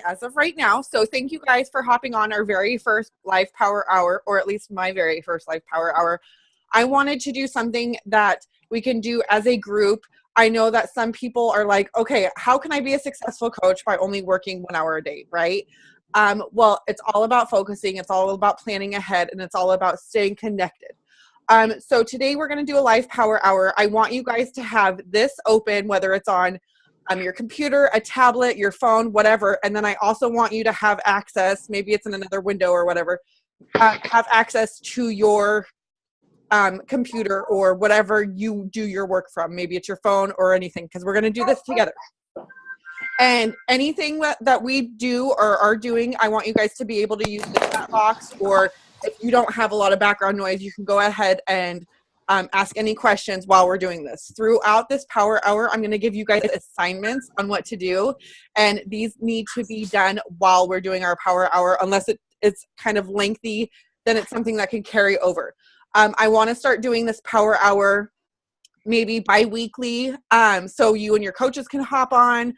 as of right now. So thank you guys for hopping on our very first live power hour, or at least my very first live power hour. I wanted to do something that we can do as a group. I know that some people are like, okay, how can I be a successful coach by only working 1 hour a day, right? Well, it's all about focusing. It's all about planning ahead, and it's all about staying connected. So today we're going to do a live power hour. I want you guys to have this open, whether it's on your computer, a tablet, your phone, whatever. And then I also want you to have access, maybe it's in another window or whatever, have access to your computer or whatever you do your work from. Maybe it's your phone or anything, because we're going to do this together. And anything that we do or are doing, I want you guys to be able to use the chat box, or if you don't have a lot of background noise, you can go ahead and ask any questions while we're doing this. Throughout this power hour, I'm going to give you guys assignments on what to do, and these need to be done while we're doing our power hour. Unless it's kind of lengthy, then it's something that can carry over. I want to start doing this power hour maybe bi-weekly, so you and your coaches can hop on,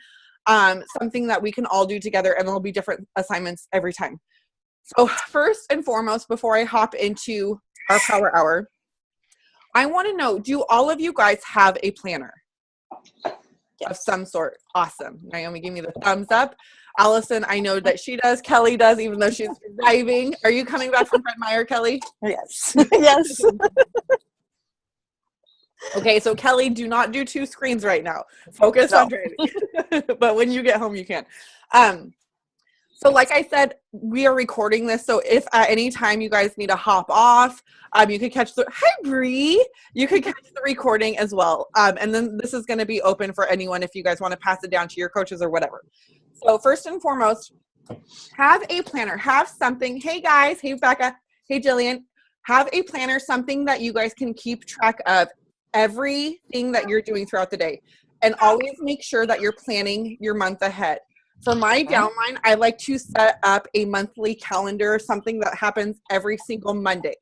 something that we can all do together, and there'll be different assignments every time. So first and foremost, before I hop into our power hour, I want to know, do all of you guys have a planner of some sort? Awesome. Naomi, give me the thumbs up. Allison, I know that she does. Kelly does, even though she's driving. Are you coming back from Fred Meyer, Kelly? Yes. Yes. Okay, so Kelly, do not do 2 screens right now. Focus on driving. But when you get home, you can. So like I said, we are recording this. So if at any time you guys need to hop off, you could catch hi Bree, you could catch the recording as well. And then this is going to be open for anyone if you guys want to pass it down to your coaches or whatever. So first and foremost, have a planner, have something. Hey guys, hey Becca, hey Jillian, have a planner, something that you guys can keep track of everything that you're doing throughout the day. And always make sure that you're planning your month ahead. For my downline, I like to set up a monthly calendar, something that happens every single Monday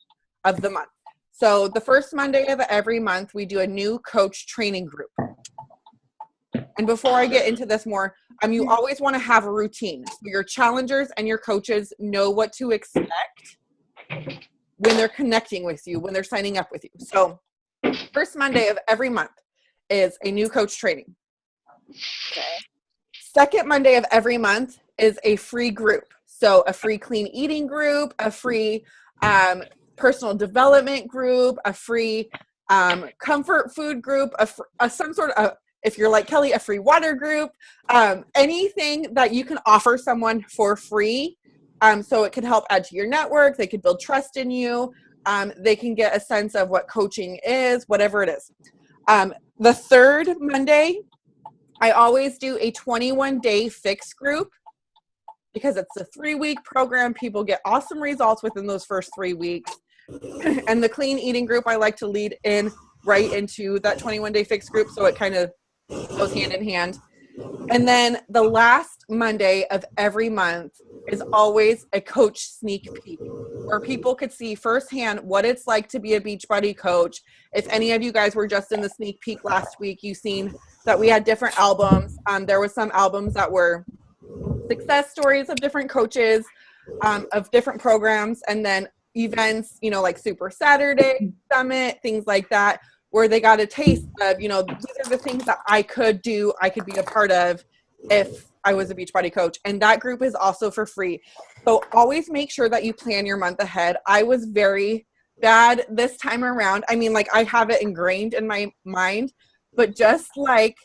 of the month. So the first Monday of every month, we do a new coach training group. And before I get into this more, you always want to have a routine. So your challengers and your coaches know what to expect when they're connecting with you, when they're signing up with you. So first Monday of every month is a new coach training. Okay. Second Monday of every month is a free group. So a free clean eating group, a free personal development group, a free comfort food group, some sort of, if you're like Kelly, a free water group, anything that you can offer someone for free. So it can help add to your network. They could build trust in you. They can get a sense of what coaching is, whatever it is. The third Monday, I always do a 21-day fix group, because it's a 3-week program. People get awesome results within those first 3 weeks. And the clean eating group, I like to lead in right into that 21-day fix group, so it kind of goes hand in hand. And then the last Monday of every month is always a coach sneak peek, where people could see firsthand what it's like to be a Beachbody coach. If any of you guys were just in the sneak peek last week, you've seen that we had different albums. There were some albums that were success stories of different coaches, of different programs, and then events, like Super Saturday, Summit, things like that, where they got a taste of, these are the things that I could do, I could be a part of if I was a Beachbody coach. And that group is also for free. So always make sure that you plan your month ahead. I was very bad this time around. I have it ingrained in my mind, but just like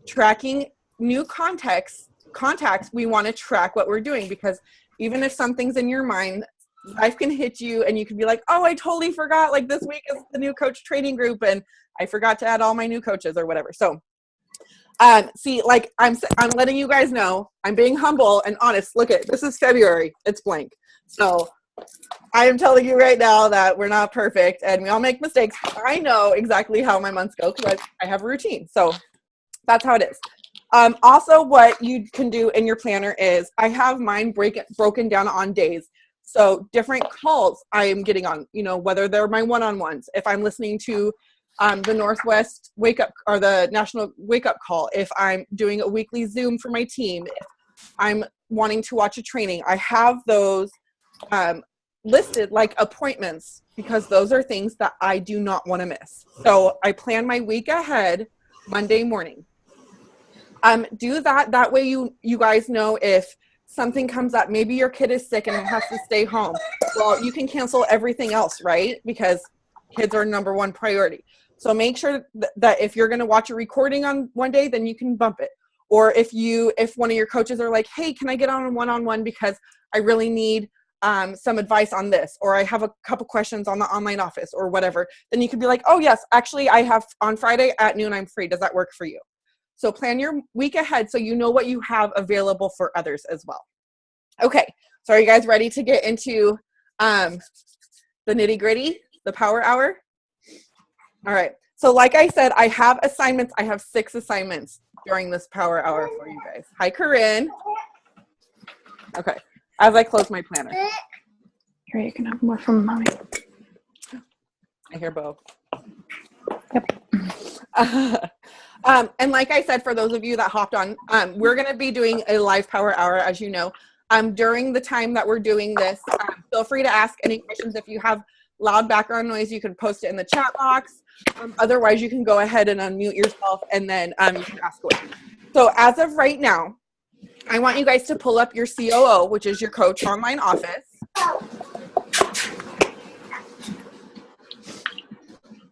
tracking new contacts, we want to track what we're doing, because even if something's in your mind, life can hit you and you can be like, oh, I totally forgot, like this week is the new coach training group and I forgot to add all my new coaches or whatever. So I'm letting you guys know, I'm being humble and honest. Look this is February, it's blank. So I am telling you right now that we're not perfect and we all make mistakes. I know exactly how my months go because I have a routine. So that's how it is. Also, what you can do in your planner is I have mine broken down on days. So different calls I am getting on, whether they're my one-on-ones, if I'm listening to the Northwest Wake Up or the National Wake Up Call, if I'm doing a weekly Zoom for my team, if I'm wanting to watch a training, I have those listed like appointments, because those are things that I do not want to miss. So I plan my week ahead Monday morning. Do that way you guys know if something comes up. Maybe your kid is sick and has to stay home. Well, you can cancel everything else, right? Because kids are number one priority. So make sure that if you're going to watch a recording on one day, then you can bump it. Or if one of your coaches are like, hey, can I get on a one-on-one because I really need some advice on this, or I have a couple questions on the online office or whatever, then you could be like, oh yes, actually I have on Friday at noon, I'm free. Does that work for you? So plan your week ahead so you know what you have available for others as well. Okay, so are you guys ready to get into the nitty gritty, the power hour? All right, so like I said, I have assignments. I have 6 assignments during this power hour for you guys. Hi, Corinne. Okay, as I close my planner. Here, you can have more from mommy. I hear Bo. Yep. And like I said, for those of you that hopped on, we're going to be doing a live power hour, as you know. During the time that we're doing this, feel free to ask any questions. If you have loud background noise, you can post it in the chat box. Otherwise, you can go ahead and unmute yourself, and then you can ask away. So as of right now, I want you guys to pull up your COO, which is your coach online office.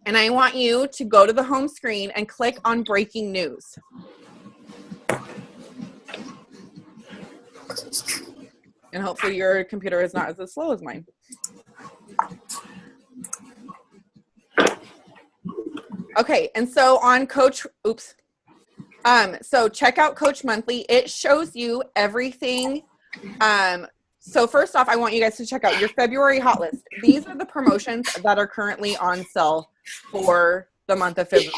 And I want you to go to the home screen and click on breaking news. And hopefully your computer is not as slow as mine. Okay, and so on Coach, so check out Coach Monthly. It shows you everything. So first off, I want you guys to check out your February hot list. These are the promotions that are currently on sale for the month of February.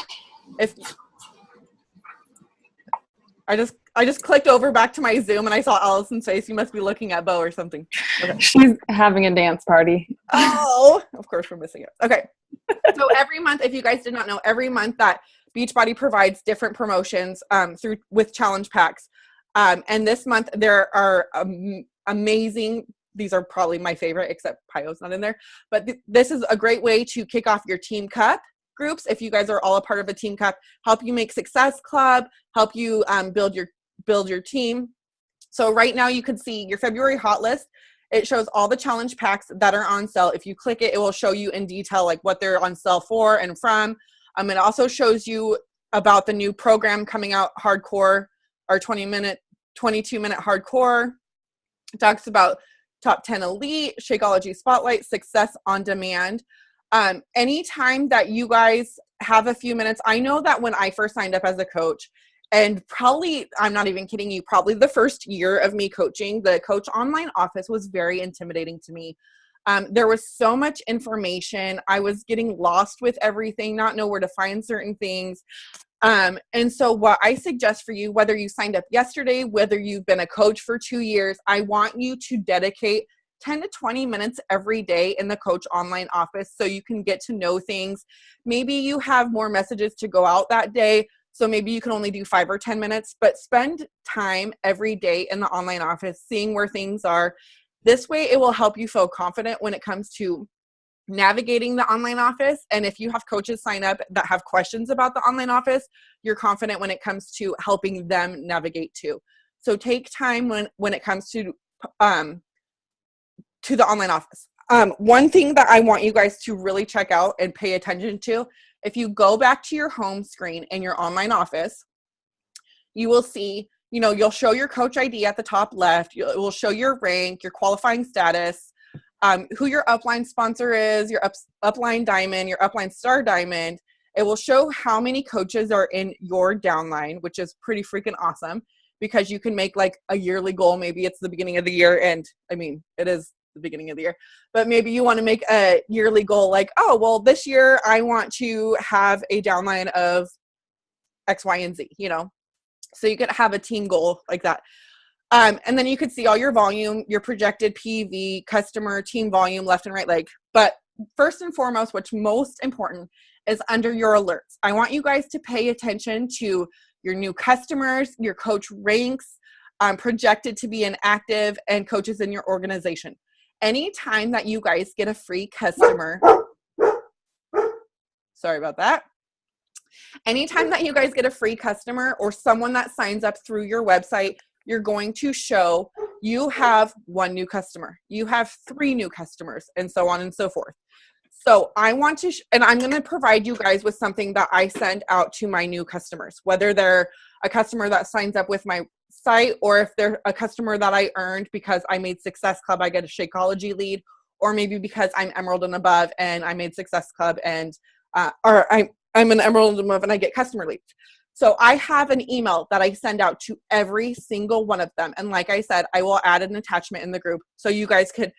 I just clicked over back to my Zoom and I saw Allison's face. You must be looking at Bo or something. Okay. She's having a dance party. Oh, of course we're missing it. Okay. So every month, if you guys did not know, every month that Beachbody provides different promotions with challenge packs. And this month there are amazing. These are probably my favorite, except Piyo's not in there. But this is a great way to kick off your Team Cup groups. If you guys are all a part of a Team Cup, help you make Success Club, help you build your team. So right now you can see your February hot list. It shows all the challenge packs that are on sale. If you click it, it will show you in detail like what they're on sale for and from. It also shows you about the new program coming out, Hardcore, our 22-minute Hardcore. It talks about Top 10 Elite, Shakeology Spotlight, Success on Demand. Anytime that you guys have a few minutes, I know that when I first signed up as a coach, and probably, I'm not even kidding you, probably the first year of me coaching, the coach online office was very intimidating to me. There was so much information. I was getting lost with everything, not know where to find certain things. And so what I suggest for you, whether you signed up yesterday, whether you've been a coach for 2 years, I want you to dedicate 10 to 20 minutes every day in the coach online office so you can get to know things. Maybe you have more messages to go out that day, so maybe you can only do 5 or 10 minutes, but spend time every day in the online office seeing where things are. This way it will help you feel confident when it comes to navigating the online office. And if you have coaches sign up that have questions about the online office, you're confident when it comes to helping them navigate too. So take time when it comes to the online office. One thing that I want you guys to really check out and pay attention to, if you go back to your home screen in your online office, you will see, you'll show your coach ID at the top left. It will show your rank, your qualifying status, who your upline sponsor is, your upline diamond, your upline star diamond. It will show how many coaches are in your downline, which is pretty freaking awesome because you can make like a yearly goal. Maybe it's the beginning of the year, and I mean, it is the beginning of the year, but maybe you want to make a yearly goal like, oh, well, this year I want to have a downline of X, Y, and Z, so you could have a team goal like that. And then you could see all your volume, your projected PV, customer, team volume, left and right leg. But first and foremost, what's most important is under your alerts. I want you guys to pay attention to your new customers, your coach ranks, projected to be inactive, and coaches in your organization. Anytime that you guys get a free customer, sorry about that. Anytime that you guys get a free customer or someone that signs up through your website, you're going to show you have 1 new customer, you have 3 new customers, and so on and so forth. So I want to, and I'm going to provide you guys with something that I send out to my new customers, whether they're a customer that signs up with my site, or if they're a customer that I earned because I made Success Club, I get a Shakeology lead, or maybe because I'm Emerald and above and I made Success Club and, or I'm an Emerald and above and I get customer leads. So I have an email that I send out to every single one of them. And like I said, I will add an attachment in the group so you guys could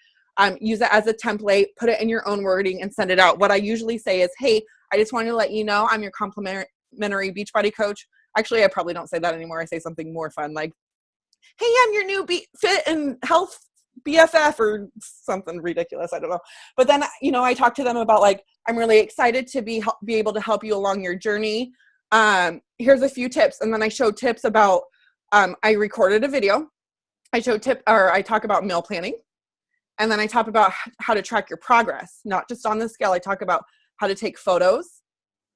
use it as a template, put it in your own wording and send it out. What I usually say is, hey, I just wanted to let you know I'm your complimentary Beachbody coach. Actually, I probably don't say that anymore. I say something more fun like, hey, I'm your new fit and health BFF or something ridiculous. I don't know. But then, you know, I talk to them about like, I'm really excited to be able to help you along your journey. Here's a few tips. And then I show tips about, I recorded a video. I talk about meal planning. And then I talk about how to track your progress, not just on the scale. I talk about how to take photos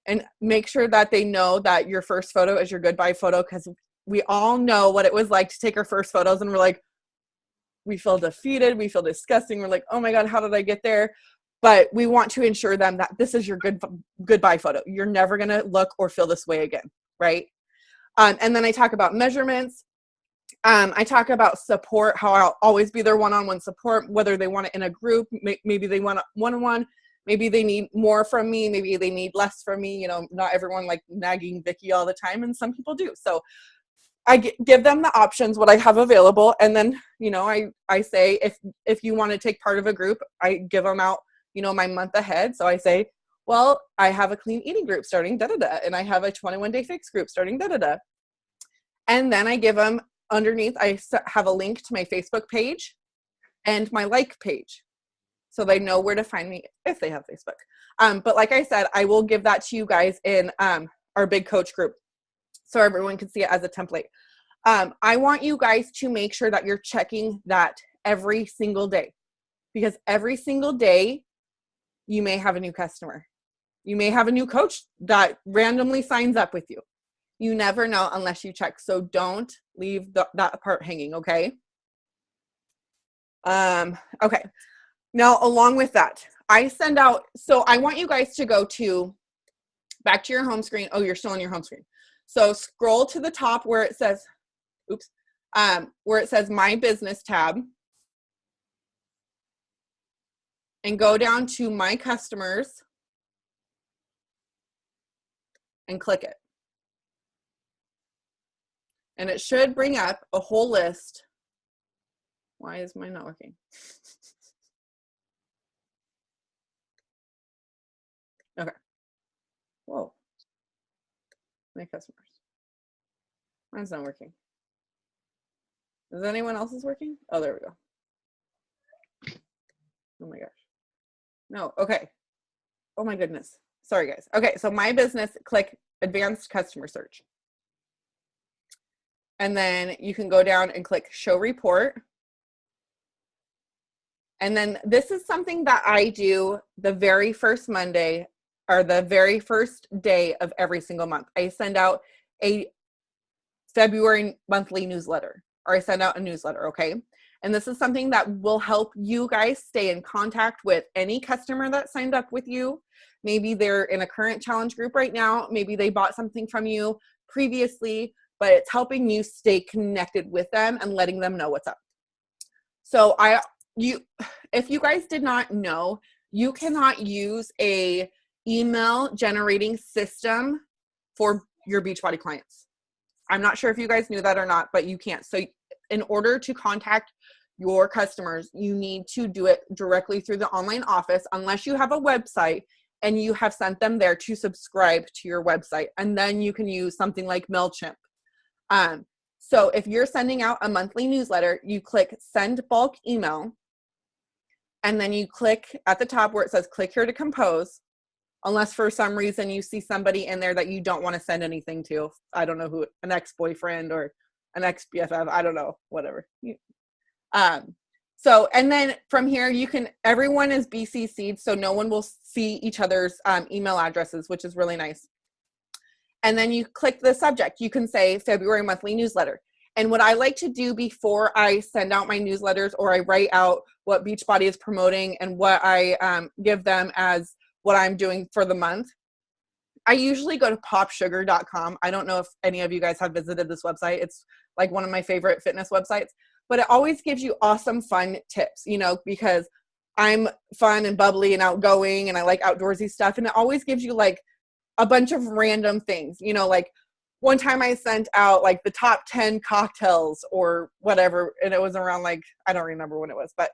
and make sure that they know that your first photo is your goodbye photo, because we all know what it was like to take our first photos and we're like, we feel defeated, we feel disgusting. We're like, oh my God, how did I get there? But we want to ensure them that this is your goodbye photo. You're never going to look or feel this way again, right? And then I talk about measurements. I talk about support, how I'll always be their one-on-one support, whether they want it in a group, maybe they want it one-on-one, maybe they need more from me, maybe they need less from me. You know, not everyone like nagging Vicki all the time, and some people do. So I give them the options, what I have available. And then, you know, I say, if you want to take part of a group, I give them out, you know, my month ahead. So I say, well, I have a clean eating group starting da-da-da, and I have a 21-day fix group starting da-da-da. And then I give them underneath, I have a link to my Facebook page and my like page, so they know where to find me if they have Facebook. But like I said, I will give that to you guys in our big coach group, so everyone can see it as a template. I want you guys to make sure that you're checking that every single day, because every single day you may have a new customer. You may have a new coach that randomly signs up with you. You never know unless you check. So don't leave that part hanging, okay? Okay. Now, along with that, I send out, so I want you guys to go back to your home screen. Oh, you're still on your home screen. So scroll to the top where it says, where it says My Business tab, and go down to My Customers and click it. And it should bring up a whole list. Why is mine not working? Okay. Whoa. My customers. Mine's not working. Is anyone else's working? Oh, there we go. Oh my gosh. No, okay. Oh my goodness. Sorry, guys. Okay, so My Business, click Advanced Customer Search. And then you can go down and click Show Report. And then this is something that I do the very first Monday, or the very first day of every single month. I send out a February monthly newsletter, or I send out a newsletter, okay? And this is something that will help you guys stay in contact with any customer that signed up with you. Maybe they're in a current challenge group right now. Maybe they bought something from you previously, but it's helping you stay connected with them and letting them know what's up. So if you guys did not know, you cannot use a email generating system for your Beachbody clients. I'm not sure if you guys knew that or not, but you can't. So in order to contact your customers, you need to do it directly through the online office, unless you have a website and you have sent them there to subscribe to your website. And then you can use something like MailChimp. So if you're sending out a monthly newsletter, you click Send Bulk Email, and then you click at the top where it says click here to compose, unless for some reason you see somebody in there that you don't want to send anything to. I don't know who, an ex-boyfriend or an ex-BFF, I don't know, whatever. So, and then from here, everyone is BCC'd, so no one will see each other's email addresses, which is really nice. And then you click the subject. You can say February monthly newsletter. And what I like to do before I send out my newsletters or I write out what Beachbody is promoting and what I give them as what I'm doing for the month, I usually go to popsugar.com. I don't know if any of you guys have visited this website. It's like one of my favorite fitness websites, but it always gives you awesome, fun tips, because I'm fun and bubbly and outgoing and I like outdoorsy stuff. And it always gives you like a bunch of random things, like one time I sent out like the top 10 cocktails or whatever. And it was around like, I don't remember when it was, but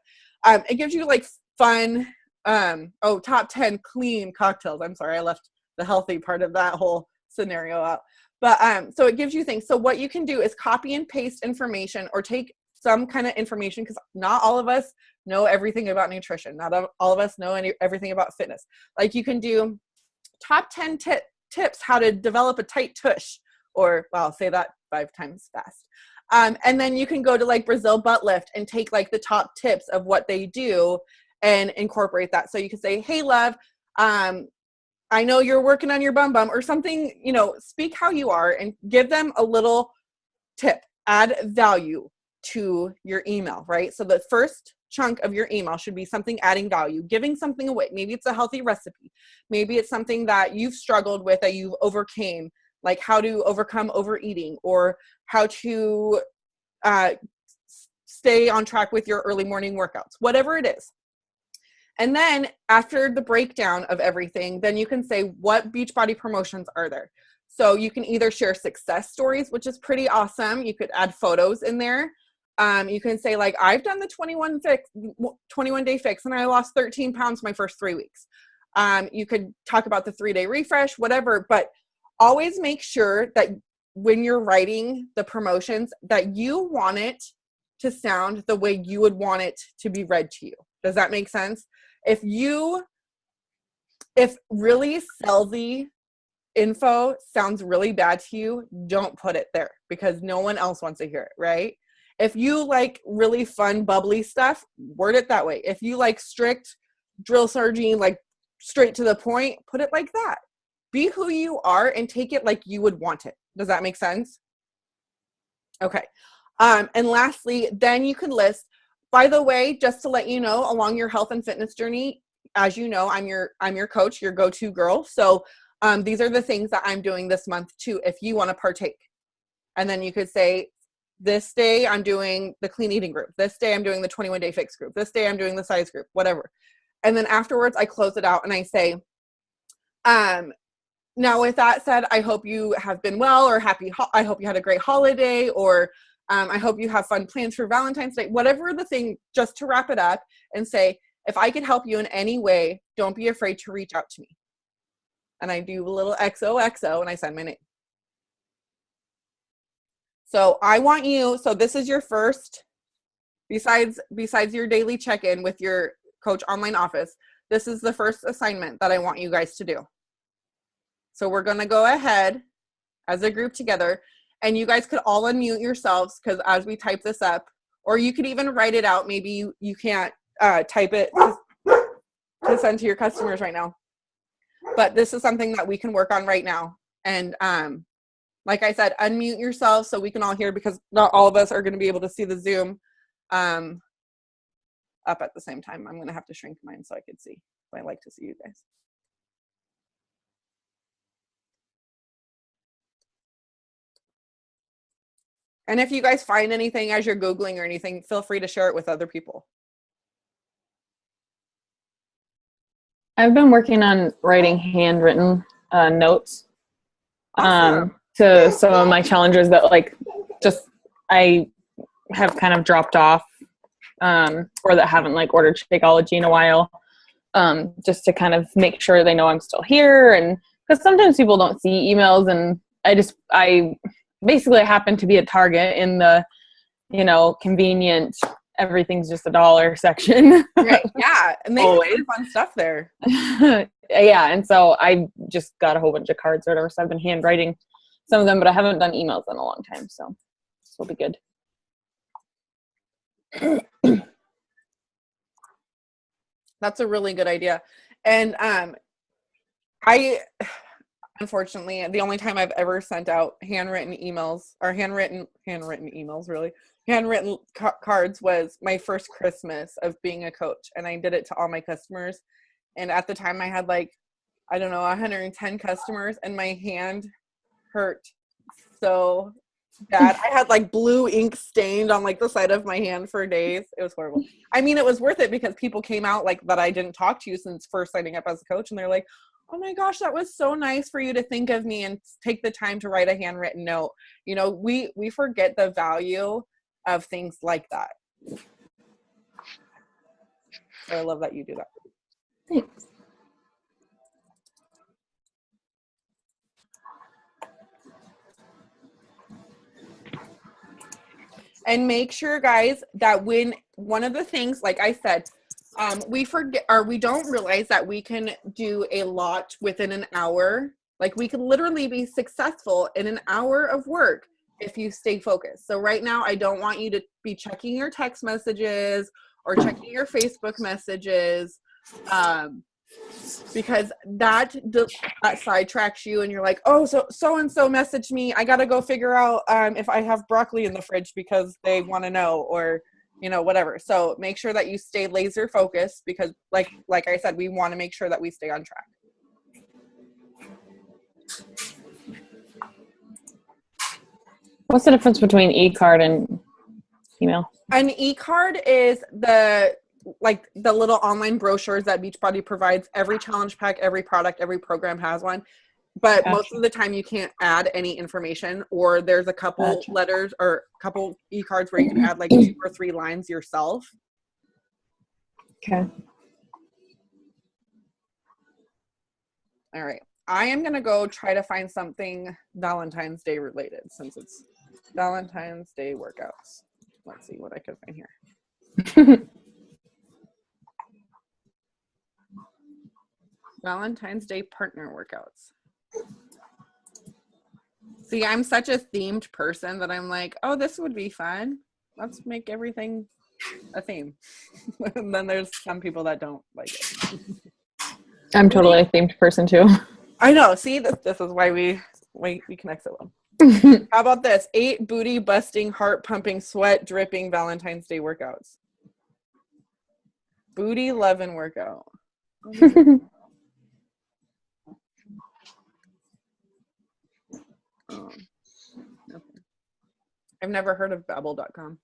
it gives you like fun, top 10 clean cocktails. I'm sorry, I left the healthy part of that whole scenario out. But so it gives you things. So what you can do is copy and paste information or take some kind of information, because not all of us know everything about nutrition. Not all of us know everything about fitness. Like you can do top 10 tips how to develop a tight tush, or well, I'll say that 5 times fast. And then you can go to like Brazil butt lift and take like the top tips of what they do and incorporate that. So you can say, hey love, I know you're working on your bum or something, speak how you are and give them a little tip, add value to your email, right? So the first chunk of your email should be something adding value, giving something away. Maybe it's a healthy recipe. Maybe it's something that you've struggled with that you've overcame, like how to overcome overeating or how to stay on track with your early morning workouts, whatever it is. And then after the breakdown of everything, then you can say what Beachbody promotions are there. So you can either share success stories, which is pretty awesome. You could add photos in there. You can say like, I've done the 21 day fix and I lost 13 pounds my first 3 weeks. You could talk about the 3-day refresh, whatever, but always make sure that when you're writing the promotions that you want it to sound the way you would want it to be read to you. Does that make sense? If really salesy info sounds really bad to you, don't put it there because no one else wants to hear it, right? If you like really fun, bubbly stuff, word it that way. If you like strict drill sergeant, like straight to the point, put it like that. Be who you are and take it like you would want it. Does that make sense? Okay. And lastly, then you can list, by the way, just to let you know, along your health and fitness journey, as you know, I'm your coach, your go-to girl. So these are the things that I'm doing this month too, if you want to partake. And then you could say, this day I'm doing the clean eating group. This day I'm doing the 21 day fix group. This day I'm doing the size group, whatever. And then afterwards I close it out and I say, now with that said, I hope you have been well or happy. I hope you had a great holiday, or I hope you have fun plans for Valentine's Day, whatever the thing, just to wrap it up and say, if I could help you in any way, don't be afraid to reach out to me. And I do a little XOXO and I send my name. So I want you, so this is your first, besides your daily check-in with your coach online office, this is the first assignment that I want you guys to do. So we're going to go ahead as a group together, and you guys could all unmute yourselves because as we type this up, or you could even write it out. Maybe you can't type it to send to your customers right now. But this is something that we can work on right now. And like I said, unmute yourself so we can all hear, because not all of us are going to be able to see the Zoom up at the same time. I'm going to have to shrink mine so I can see. I like to see you guys. And if you guys find anything as you're Googling or anything, feel free to share it with other people. I've been working on writing handwritten notes Awesome. to some of my challenges that I have kind of dropped off or that haven't ordered Shakeology in a while, just to kind of make sure they know I'm still here. And because sometimes people don't see emails, and I basically happen to be at Target in the, convenient, everything's just $1 section. Right. Yeah. And they have some fun stuff there. Yeah. And so I just got a whole bunch of cards or whatever. So I've been handwriting some of them, but I haven't done emails in a long time. So will be good. That's a really good idea. And I unfortunately, the only time I've ever sent out handwritten emails or handwritten emails, really handwritten cards was my first Christmas of being a coach. And I did it to all my customers. And at the time I had like, I don't know, 110 customers, and my hand hurt so bad. I had like blue ink stained on like the side of my hand for days. It was horrible. I mean, it was worth it because people came out like that I didn't talk to you since first signing up as a coach, and they're like, oh my gosh, that was so nice for you to think of me and take the time to write a handwritten note. You know, we forget the value of things like that. So I love that you do that. Thanks. And make sure, guys, that when one of the things, like I said, we forget or we don't realize that we can do a lot within an hour. Like we can literally be successful in an hour of work if you stay focused. So right now, I don't want you to be checking your text messages or checking your Facebook messages, because that sidetracks you and you're like, oh, so-and-so messaged me. I got to go figure out if I have broccoli in the fridge because they want to know, or, you know, whatever. So make sure that you stay laser focused because like I said, we want to make sure that we stay on track. What's the difference between e-card and email? An e-card is the little online brochures that Beachbody provides. Every challenge pack, every product, every program has one. But Gotcha. Most of the time you can't add any information, or there's a couple letters or a couple e-cards where you can add like 2 or 3 lines yourself. Okay. All right. I am going to go try to find something Valentine's Day related since it's Valentine's Day workouts. Let's see what I can find here. Valentine's Day partner workouts. See, I'm such a themed person that I'm like, oh, this would be fun. Let's make everything a theme. And then there's some people that don't like it. I'm totally a themed person too. I know. See, this is why we connect so well. How about this? 8 booty busting, heart pumping, sweat dripping Valentine's Day workouts. Booty loving workout. Okay. I've never heard of Babbel.com.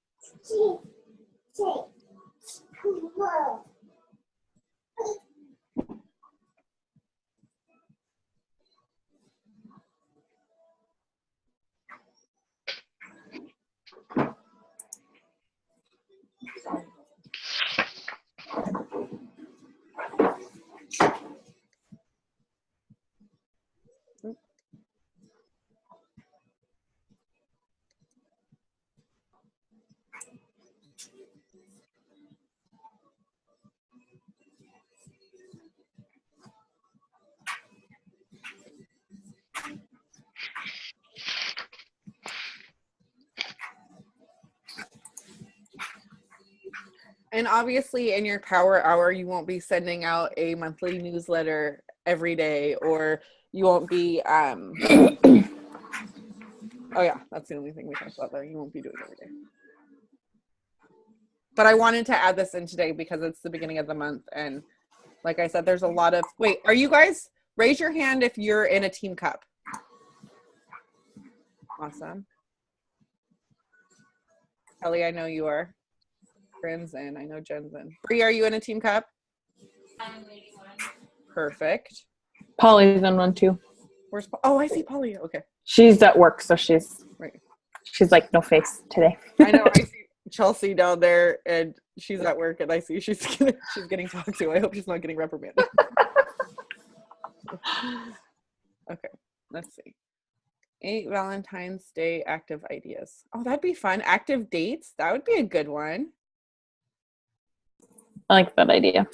And obviously in your power hour, you won't be sending out a monthly newsletter every day, or you won't be, oh yeah, that's the only thing we talked about there. You won't be doing it every day. But I wanted to add this in today because it's the beginning of the month. And like I said, there's a lot of, wait, are you guys, raise your hand if you're in a team cup. Awesome. Kelly, I know you are. Corinne's in. I know Jen's in. Bree, are you in a team cup? I'm in one. Perfect. Polly's in one too. Where's Oh, I see Polly. Okay. She's at work, so she's like no face today. I know. I see Chelsea down there, and she's at work, and I see she's getting talked to. I hope she's not getting reprimanded. Okay. Let's see. 8 Valentine's Day active ideas. Oh, that'd be fun. Active dates. That would be a good one. I like that idea.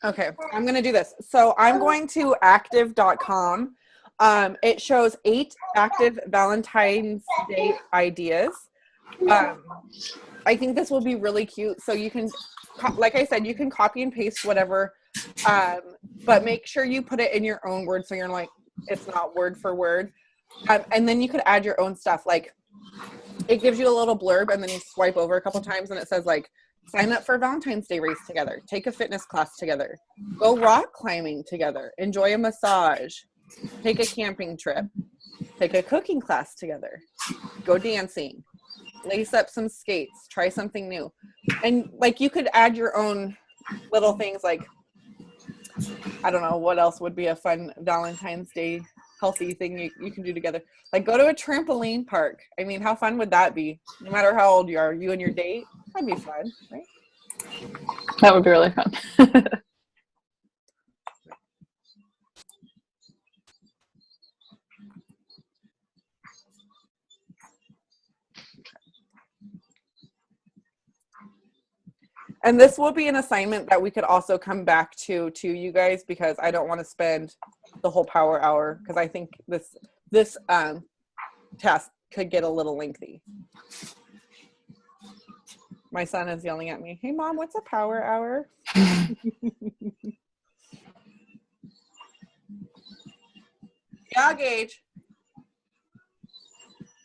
Okay, I'm going to do this. So I'm going to active.com. It shows 8 active Valentine's Day ideas. I think this will be really cute. So you can, like I said, you can copy and paste whatever, but make sure you put it in your own words so you're like, it's not word for word. And then you could add your own stuff. Like it gives you a little blurb and then you swipe over a couple times and it says like, sign up for a Valentine's Day race together, take a fitness class together, go rock climbing together, enjoy a massage, take a camping trip, take a cooking class together, go dancing, lace up some skates, try something new. And like you could add your own little things like, I don't know, what else would be a fun Valentine's Day healthy thing you can do together. Like go to a trampoline park. I mean, how fun would that be? No matter how old you are, you and your date, that'd be fun, right? That would be really fun. And this will be an assignment that we could also come back to you guys, because I don't want to spend the whole power hour, because I think this task could get a little lengthy. My son is yelling at me, hey mom, what's a power hour? Yeah, Gage.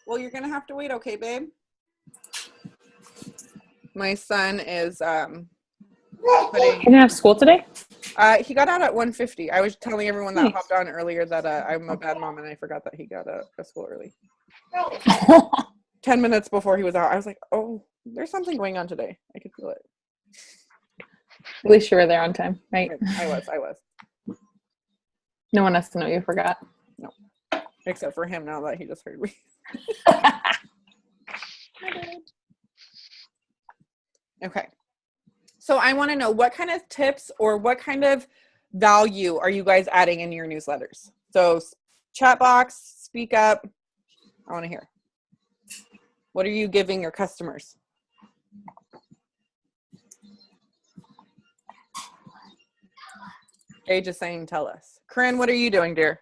Well, you're gonna have to wait, okay, babe? My son is He didn't have school today? He got out at 1:50. I was telling everyone that hopped on earlier that I'm a bad mom and I forgot that he got out of school early. 10 minutes before he was out, I was like, oh, there's something going on today. I could feel it. At least you were there on time, right? I was. No one has to know you forgot. No, except for him now that he just heard me. Okay. So I want to know what kind of tips or what kind of value are you guys adding in your newsletters? So chat box, speak up. I want to hear. What are you giving your customers? Gage is saying, tell us. Corinne, what are you doing, dear?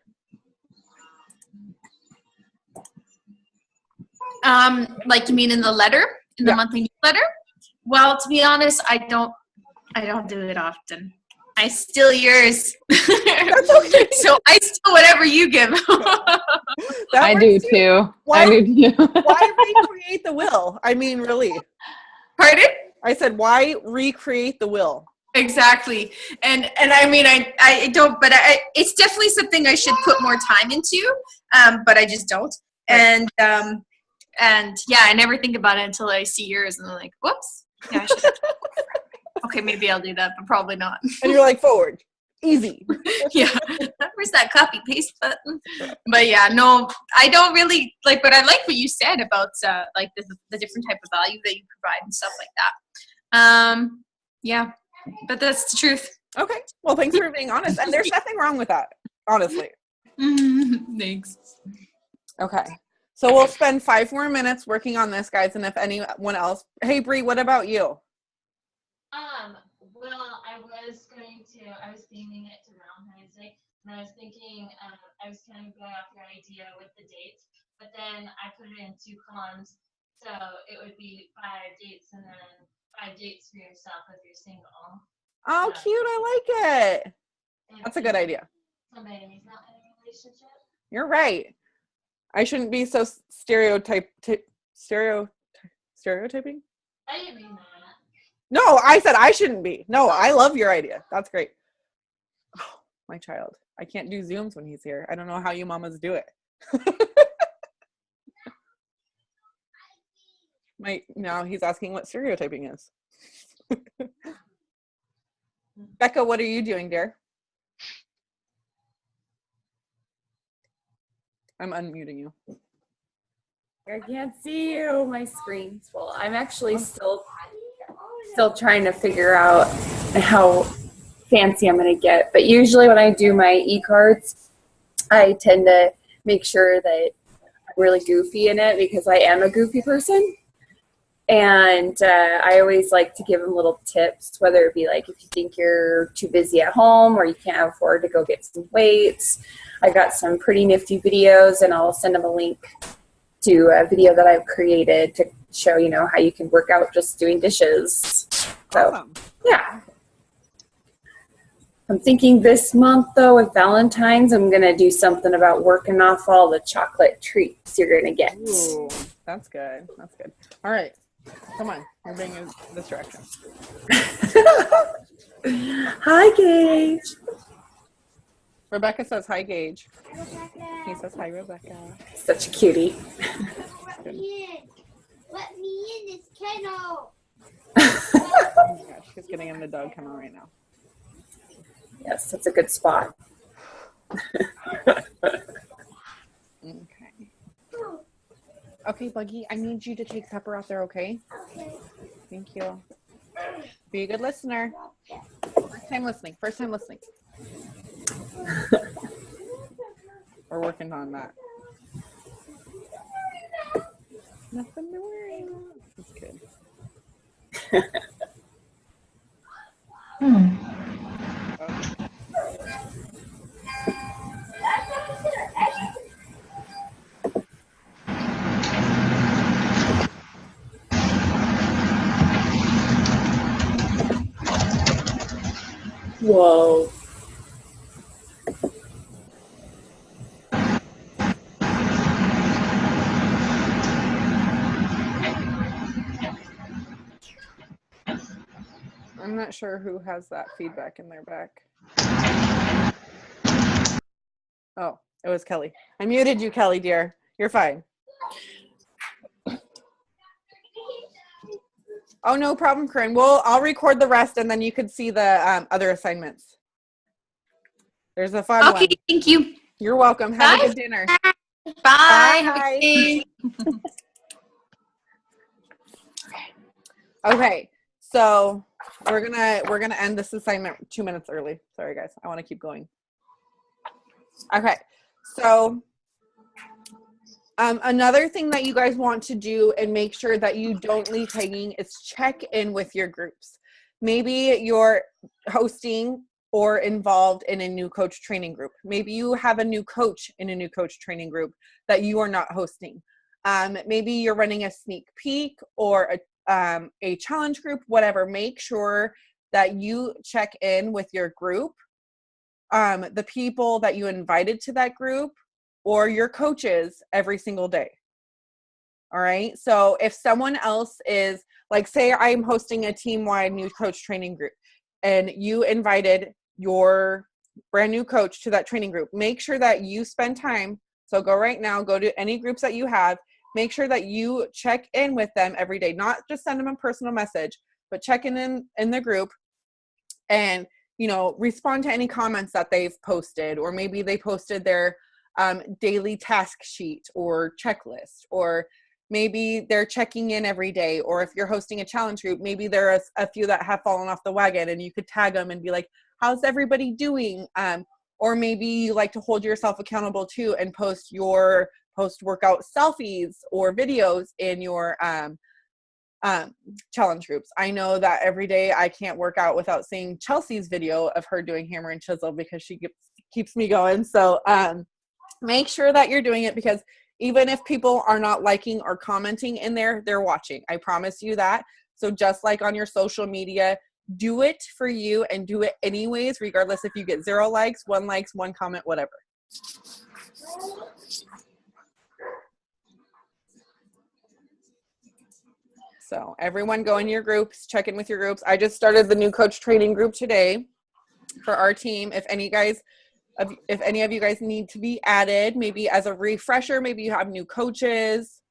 Like you mean in the letter, in the monthly newsletter? Well, to be honest, I don't do it often. I steal yours. Okay. So I steal whatever you give. I do too. Why recreate the will? I mean, really. Pardon? I said, why recreate the will? Exactly. And I mean, I don't, but it's definitely something I should put more time into. But I just don't. Right. And yeah, I never think about it until I see yours and I'm like, whoops. Yeah, I should have. Okay, maybe I'll do that, but probably not. And you're like, forward. Easy. Yeah. Where's that copy paste button? But yeah, no, I don't really like, but I like what you said about like the different type of value that you provide and stuff like that. Yeah, but that's the truth. Okay. Well, thanks for being honest. And there's nothing wrong with that, honestly. Thanks. Okay. So we'll spend 5 more minutes working on this, guys. And if anyone else, hey, Bree, what about you? Well, I was theming it to Valentine's Day, and I was thinking, I was kind of going off your idea with the dates, but then I put it in 2 columns, so it would be 5 dates and then 5 dates for yourself if you're single. Oh, cute. I like it. That's a good idea. Somebody's not in a relationship. You're right. I shouldn't be so stereotyping. I didn't mean that. No, I said I shouldn't be. No, I love your idea. That's great. Oh, my child. I can't do Zooms when he's here. I don't know how you mamas do it. Now he's asking what stereotyping is. Becca, what are you doing, dear? I'm unmuting you. I can't see you. My screen's full. I'm actually still trying to figure out how fancy I'm going to get. But usually when I do my e-cards, I tend to make sure that I'm really goofy in it because I am a goofy person. And I always like to give them little tips, whether it be like if you think you're too busy at home or you can't afford to go get some weights. I got some pretty nifty videos, and I'll send them a link to a video that I've created to show, you know, how you can work out just doing dishes. So, Awesome. yeah. I'm thinking this month, though, with Valentine's, I'm going to do something about working off all the chocolate treats you're going to get. Ooh, that's good. That's good. All right. Come on. You're being a distraction. Hi, Gage. Rebecca says hi, Gage. He says hi, Rebecca. Such a cutie. Let me in this kennel. Oh my gosh, she's getting in the dog kennel right now. Yes, that's a good spot. Okay. Okay, Buggy, I need you to take Pepper out there, okay? Okay. Thank you. Be a good listener. First time listening. First time listening. We're working on that. Nothing to worry about. That's good. Okay. Whoa. I'm not sure who has that feedback in their back. Oh, it was Kelly. I muted you, Kelly, dear. You're fine. Oh, no problem, Corinne. I'll record the rest, and then you could see the other assignments. There's a fun one. Okay, thank you. You're welcome. Have Bye. a good dinner. Bye. Have a good day. Okay, so we're gonna end this assignment 2 minutes early. Sorry, guys. I want to keep going. Okay, so another thing that you guys want to do and make sure that you don't leave hanging is check in with your groups. Maybe you're hosting or involved in a new coach training group. Maybe you have a new coach in a new coach training group that you are not hosting. Maybe you're running a sneak peek or a challenge group, whatever. Make sure that you check in with your group, the people that you invited to that group, or your coaches every single day. All right. So if someone else is like, say I'm hosting a team-wide new coach training group and you invited your brand new coach to that training group, make sure that you spend time. So go right now, go to any groups that you have, make sure that you check in with them every day, not just send them a personal message, but check in the group and, you know, respond to any comments that they've posted, or maybe they posted their daily task sheet or checklist, or maybe they're checking in every day, or if you're hosting a challenge group, maybe there are a few that have fallen off the wagon and you could tag them and be like, how's everybody doing? Or maybe you like to hold yourself accountable too and post your post-workout selfies or videos in your challenge groups. I know that every day I can't work out without seeing Chelsea's video of her doing hammer and chisel because she keeps me going. So make sure that you're doing it, because even if people are not liking or commenting in there, they're watching. I promise you that. So just like on your social media, do it for you and do it anyways, regardless if you get 0 likes, 1 likes, 1 comment, whatever. So everyone go in your groups, check in with your groups. I just started the new coach training group today for our team. If any of you guys need to be added, maybe as a refresher, maybe you have new coaches,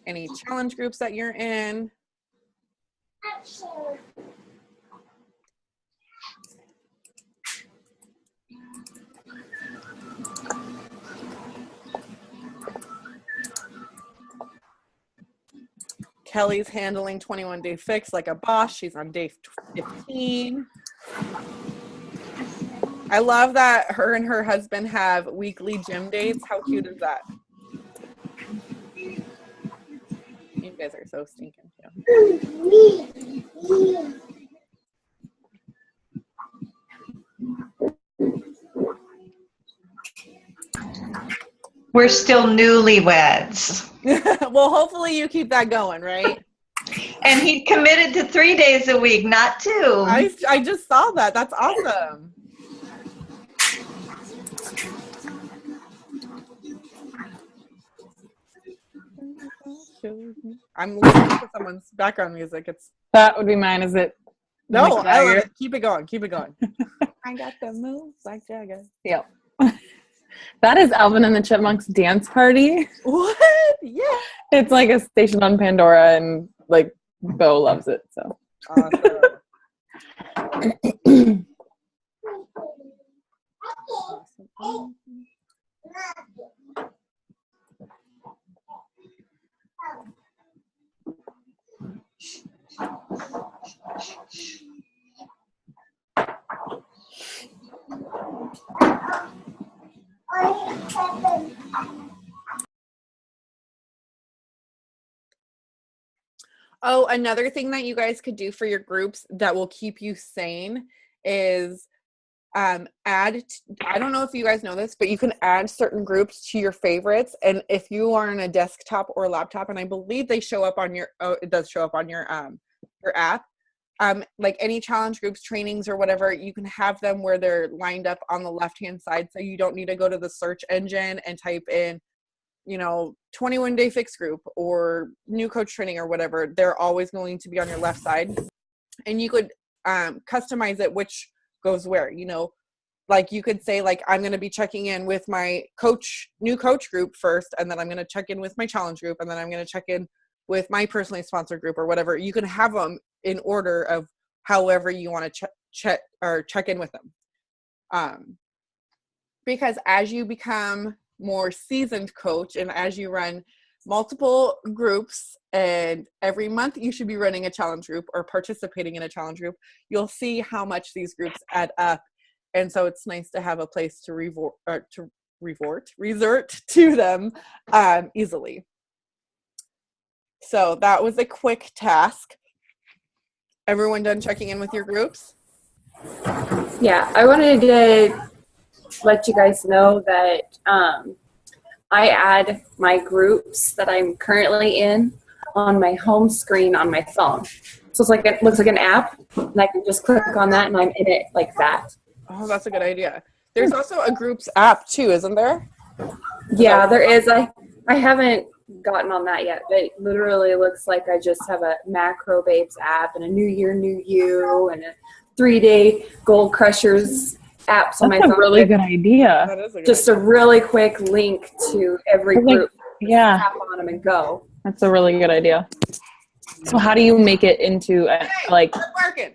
any challenge groups that you're in. Kelly's handling 21 Day Fix like a boss. She's on day 15. I love that her and her husband have weekly gym dates. How cute is that? You guys are so stinking too. We're still newlyweds. Well, hopefully you keep that going, right? And he committed to 3 days a week, not 2. I just saw that. That's awesome. I'm listening to someone's background music. It's That would be mine, is it? no, Mick I love Jagger? it. Keep it going. Keep it going. I got the moves like Jagger. Yep. That is Alvin and the Chipmunks dance party. What? Yeah. It's like a station on Pandora, and like Bo loves it. So Awesome. Oh, another thing that you guys could do for your groups that will keep you sane is I don't know if you guys know this, but you can add certain groups to your favorites. And if you are on a desktop or laptop, and I believe they show up on it does show up on your app, like any challenge groups, trainings or whatever, you can have them where they're lined up on the left-hand side. So you don't need to go to the search engine and type in, 21-day fix group or new coach training or whatever. They're always going to be on your left side, and you could customize it which goes where. Like you could say, like, I'm going to be checking in with my new coach group first, and then I'm going to check in with my challenge group, and then I'm going to check in with my personally sponsored group or whatever. You can have them in order of however you want to check in with them. Because as you become more seasoned coach, and as you run multiple groups, and every month you should be running a challenge group or participating in a challenge group, you'll see how much these groups add up. And so it's nice to have a place to resort to them easily. So that was a quick task. Everyone done checking in with your groups? Yeah, I wanted to let you guys know that I add my groups that I'm currently in on my home screen on my phone. So it looks like an app, and I can just click on that, and I'm in it like that. Oh, that's a good idea. There's also a groups app too, isn't there? Yeah, there is. I haven't gotten on that yet, but it literally looks like I just have a Macro Babes app and a New Year, New You, and a 3-day Gold Crushers apps on my phone. That's a really good idea. That is a good Just idea. a really quick link to every group. Yeah, Tap on them and go. that's a really good idea. So how do you make it into Working.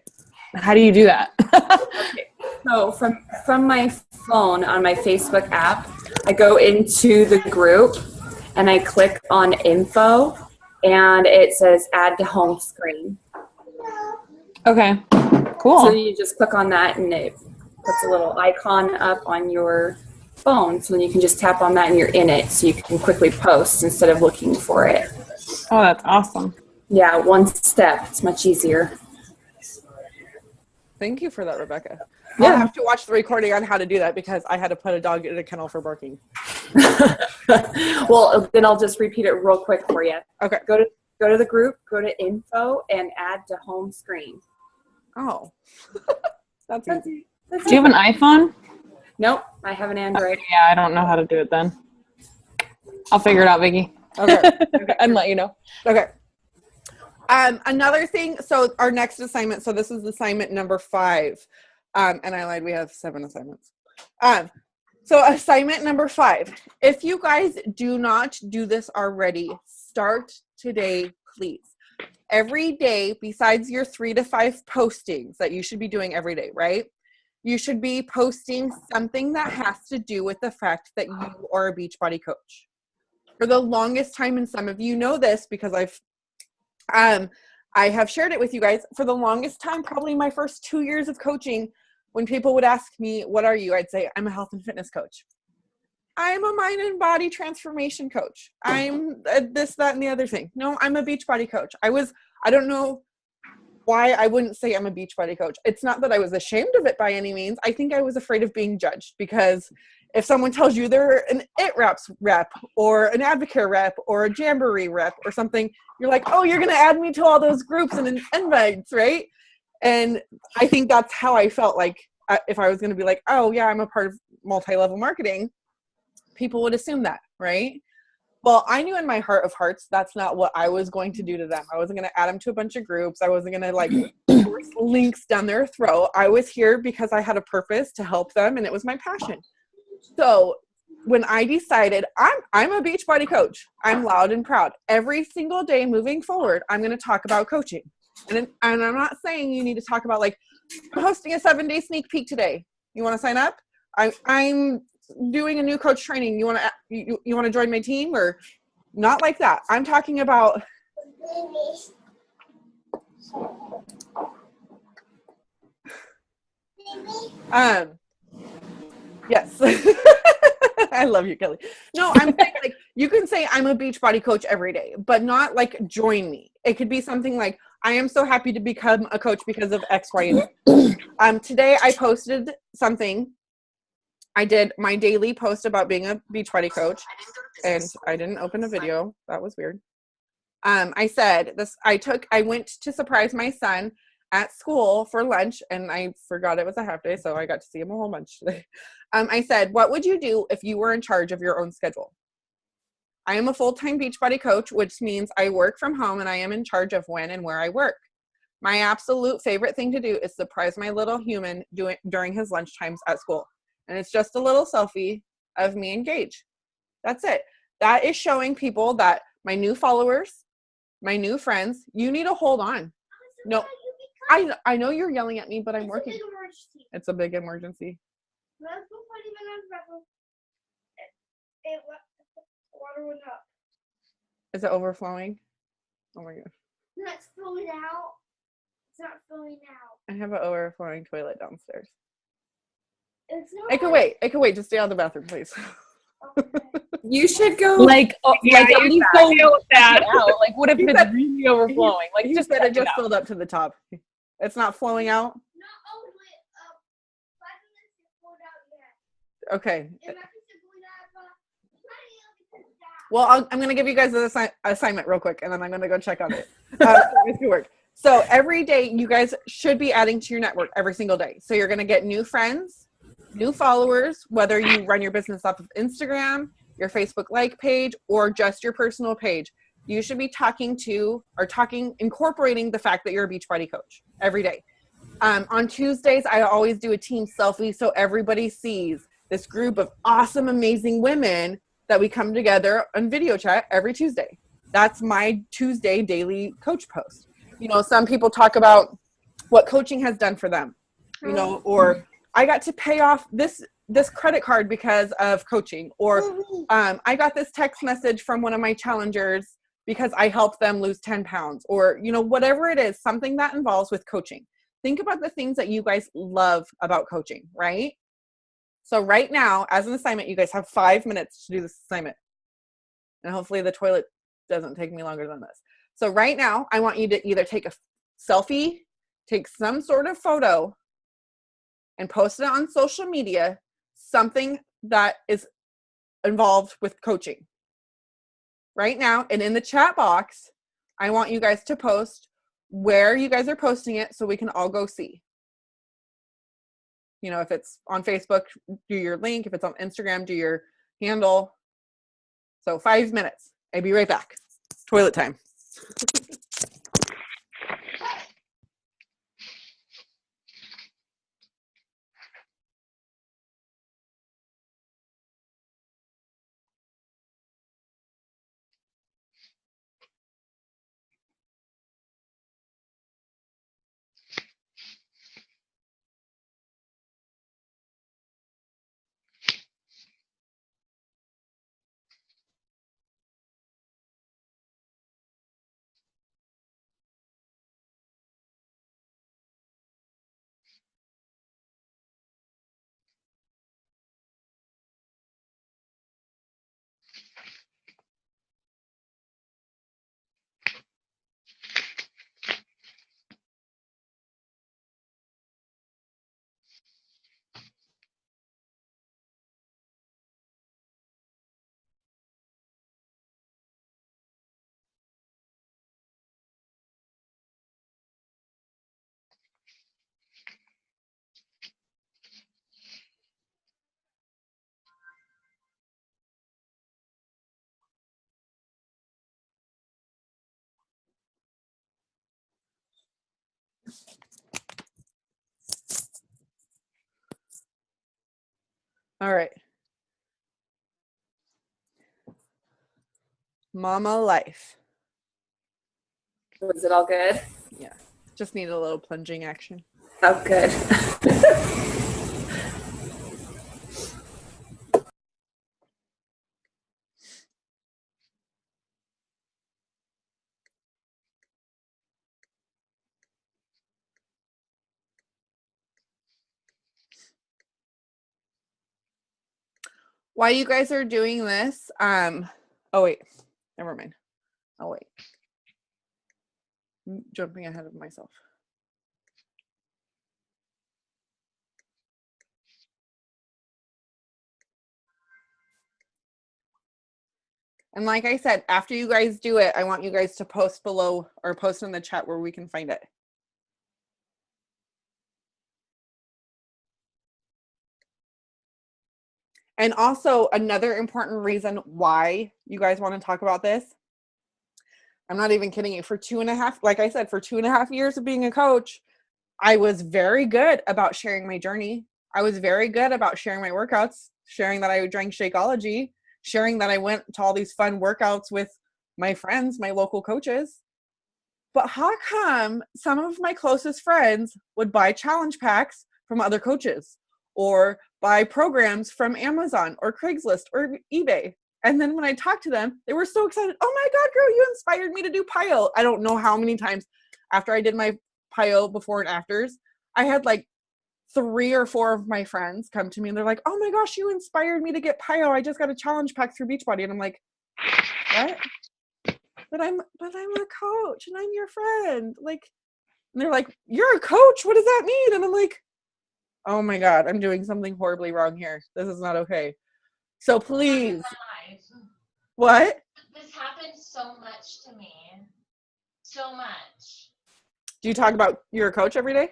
how do you do that? Okay. So from my phone on my Facebook app, I go into the group and I click on info, and it says add to home screen. Okay, cool. So you just click on that, and it puts a little icon up on your phone, so then you can just tap on that and you're in it, so you can quickly post instead of looking for it. Oh, that's awesome. Yeah, one step. It's much easier. Thank you for that, Rebecca. Yeah. I'll have to watch the recording on how to do that because I had to put a dog in a kennel for barking. Well, then I'll just repeat it real quick for you. Okay. Go to the group, go to info, and add to home screen. Oh. That's easy. Do you have an iPhone? Nope, I have an Android. Yeah, I don't know how to do it then. I'll figure it out, Vicki. Okay. And let you know. Okay. Another thing, so our next assignment, so this is assignment number 5. And I lied, we have 7 assignments. So assignment number 5, if you guys do not do this already, start today, please. Every day, besides your 3 to 5 postings that you should be doing every day, right? You should be posting something that has to do with the fact that you are a Beachbody coach. For the longest time, and some of you know this because I have shared it with you guys, for the longest time, probably my first 2 years of coaching, when people would ask me, what are you? I'd say, I'm a health and fitness coach. I'm a mind and body transformation coach. I'm this, that, and the other thing. No, I'm a Beachbody coach. I don't know why I wouldn't say I'm a Beachbody coach. It's not that I was ashamed of it by any means. I think I was afraid of being judged, because if someone tells you they're an It Reps rep or an Advocare rep or a Jamboree rep or something, you're like, oh, you're going to add me to all those groups and invites, right? And I think that's how I felt like if I was going to be like, oh, yeah, I'm a part of multi-level marketing, people would assume that, right? Well, I knew in my heart of hearts, that's not what I was going to do to them. I wasn't going to add them to a bunch of groups. I wasn't going to like force links down their throat. I was here because I had a purpose to help them, and it was my passion. So when I decided I'm a Beachbody coach, I'm loud and proud. Every single day moving forward, I'm going to talk about coaching. And I'm not saying you need to talk about like, I'm hosting a 7-day sneak peek today. You want to sign up? I'm doing a new coach training. You want to join my team? Or not like that. I'm talking about yes. I love you, Kelly. No, I'm saying like you can say I'm a Beachbody coach every day, but not like join me. It could be something like I am so happy to become a coach because of X, Y, and Z. Today I posted something. I did my daily post about being a Beachbody coach, and I didn't open a video. That was weird. I said this. I went to surprise my son at school for lunch, and I forgot it was a half day, so I got to see him a whole bunch today. I said, what would you do if you were in charge of your own schedule? I am a full-time Beachbody coach, which means I work from home, and I am in charge of when and where I work. My absolute favorite thing to do is surprise my little human during his lunch times at school. And it's just a little selfie of me and Gage. That's it. That is showing people that my new followers, my new friends, you need to hold on. No, I know you're yelling at me, but I'm working. It's a big emergency. Water went up. Is it overflowing? Oh my god. No, it's flowing out. It's not flowing out. I have an overflowing toilet downstairs. It's not. It could wait. It could wait. Just stay out of the bathroom, please. Okay. You should go. Like, like at least go deal with that out. Like, what if He it's said- really overflowing? Like, He just said check it just out. filled up to the top. It's not flowing out. No, oh wait, 5 minutes to pull it out yet. Okay. And I can still pull it out, but Well, I'm going to give you guys an assignment real quick, and then I'm going to go check on it. So it's good work. So every day, you guys should be adding to your network every single day. So you're going to get new friends, new followers, whether you run your business off of Instagram, your Facebook like page, or just your personal page. You should be incorporating the fact that you're a Beachbody coach every day. On Tuesdays, I always do a team selfie so everybody sees this group of awesome, amazing women that we come together on video chat every Tuesday. That's my Tuesday daily coach post. You know, some people talk about what coaching has done for them, you know, or I got to pay off this credit card because of coaching, or I got this text message from one of my challengers because I helped them lose 10 pounds, or, you know, whatever it is, something that involves with coaching. Think about the things that you guys love about coaching, right? So right now, as an assignment, you guys have 5 minutes to do this assignment. And hopefully the toilet doesn't take me longer than this. So right now, I want you to either take a selfie, take some sort of photo, and post it on social media, something that is involved with coaching. Right now, and in the chat box, I want you guys to post where you guys are posting it so we can all go see. You know, if it's on Facebook, do your link. If it's on Instagram, do your handle. So 5 minutes. I'll be right back. Toilet time. All right. Mama life. Was it all good? Yeah. Just need a little plunging action. Oh, good. While you guys are doing this, oh wait, never mind. Oh wait. I'm jumping ahead of myself. And like I said, after you guys do it, I want you guys to post below or post in the chat where we can find it. And also another important reason why you guys want to talk about this. I'm not even kidding you. For 2.5, like I said, for 2.5 years of being a coach, I was very good about sharing my journey. I was very good about sharing my workouts, sharing that I drank Shakeology, sharing that I went to all these fun workouts with my friends, my local coaches. But how come some of my closest friends would buy challenge packs from other coaches or buy programs from Amazon or Craigslist or eBay? And then when I talked to them, they were so excited. Oh my God, girl, you inspired me to do Piyo. I don't know how many times after I did my Piyo before and afters, I had like 3 or 4 of my friends come to me and they're like, oh my gosh, you inspired me to get Piyo. I just got a challenge pack through Beachbody. And I'm like, what? But I'm a coach and I'm your friend. Like, and they're like, you're a coach. What does that mean? And I'm like, oh my God, I'm doing something horribly wrong here. This is not okay. So please. What? This happens so much to me. So much. Do you talk about you're a coach every day?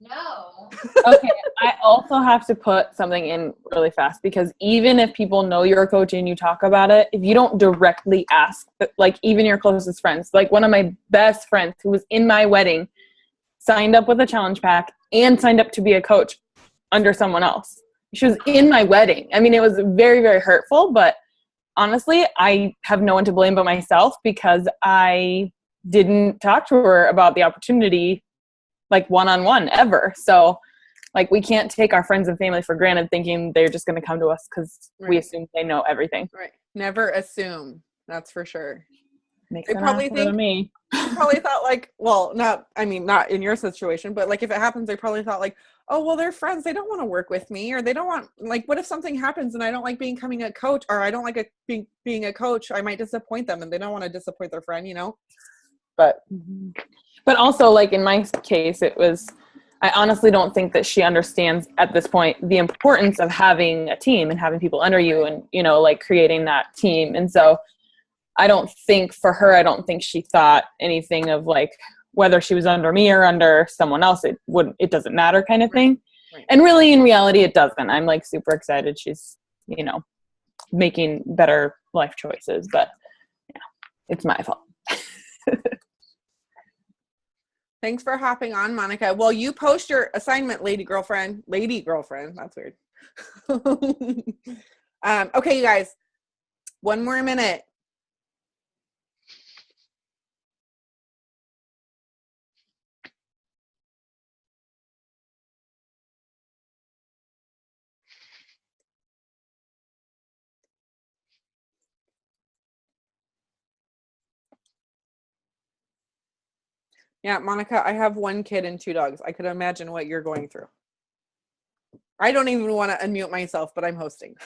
No. Okay, I also have to put something in really fast because even if people know you're a coach and you talk about it, if you don't directly ask, like even your closest friends, like one of my best friends who was in my wedding signed up with a challenge pack and signed up to be a coach under someone else. She was in my wedding. I mean, it was very, very hurtful, but honestly, I have no one to blame but myself because I didn't talk to her about the opportunity like one-on-one ever. So like we can't take our friends and family for granted thinking they're just going to come to us because we assume they know everything. Right. Never assume. That's for sure. Makes They probably think me. probably thought like, well, not in your situation, but like if it happens, they probably thought like, oh, well, they're friends. They don't want to work with me, or they don't want, like, what if something happens and I don't like becoming a coach, or I don't like being a coach, I might disappoint them, and they don't want to disappoint their friend, you know? But also, like in my case, it was, I honestly don't think that she understands at this point the importance of having a team and having people under you and, you know, like creating that team. And so I don't think for her, I don't think she thought anything of like whether she was under me or under someone else, it doesn't matter kind of thing. Right. And really in reality, it doesn't. I'm like super excited. She's, you know, making better life choices, but yeah, it's my fault. Thanks for hopping on, Monica. Well, you post your assignment, lady girlfriend. That's weird. Okay, you guys, 1 more minute. Yeah, Monica, I have 1 kid and 2 dogs. I could imagine what you're going through. I don't even want to unmute myself, but I'm hosting.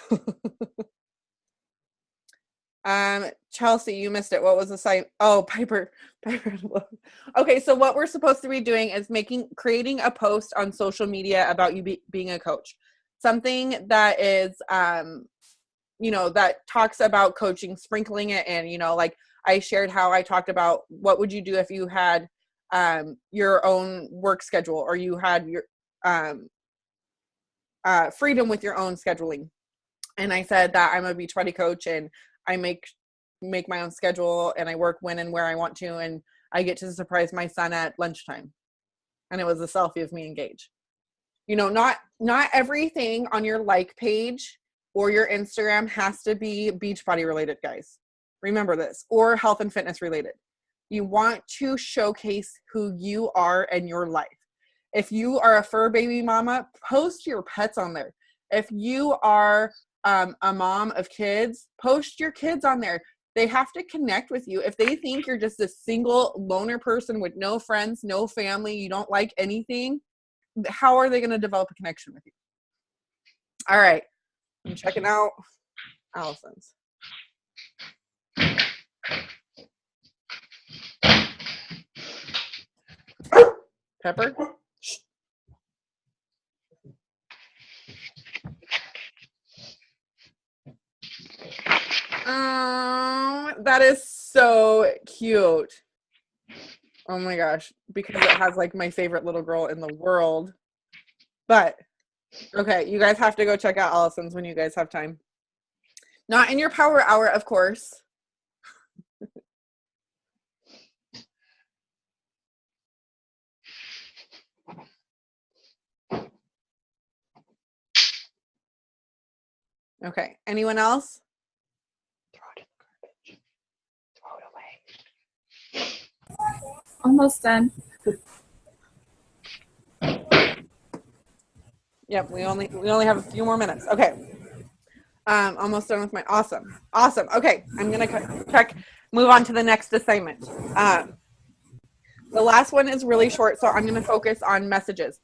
Chelsea, you missed it. What was the site? Oh, Piper. Okay, so what we're supposed to be doing is creating a post on social media about you being a coach. Something that is, you know, that talks about coaching, sprinkling it in, you know, like I shared how I talked about what would you do if you had your own work schedule, or you had your freedom with your own scheduling. And I said that I'm a Beachbody coach and I make my own schedule and I work when and where I want to, and I get to surprise my son at lunchtime. and it was a selfie of me and Gage. You know, not everything on your like page or your Instagram has to be Beachbody related, guys. Remember this, or health and fitness related. You want to showcase who you are and your life. If you are a fur baby mama, post your pets on there. If you are a mom of kids, post your kids on there. They have to connect with you. If they think you're just a single loner person with no friends, no family, you don't like anything, how are they going to develop a connection with you? All right. I'm checking out Allison's. Pepper? That is so cute. Oh my gosh. Because it has like my favorite little girl in the world. But, okay, you guys have to go check out Allison's when you guys have time. Not in your power hour, of course. Okay, anyone else? Throw it in the garbage. Throw it away. Almost done. Yep, we only have a few more minutes. Okay. Almost done with my awesome. Okay, I'm gonna move on to the next assignment. The last one is really short, so I'm gonna focus on messages.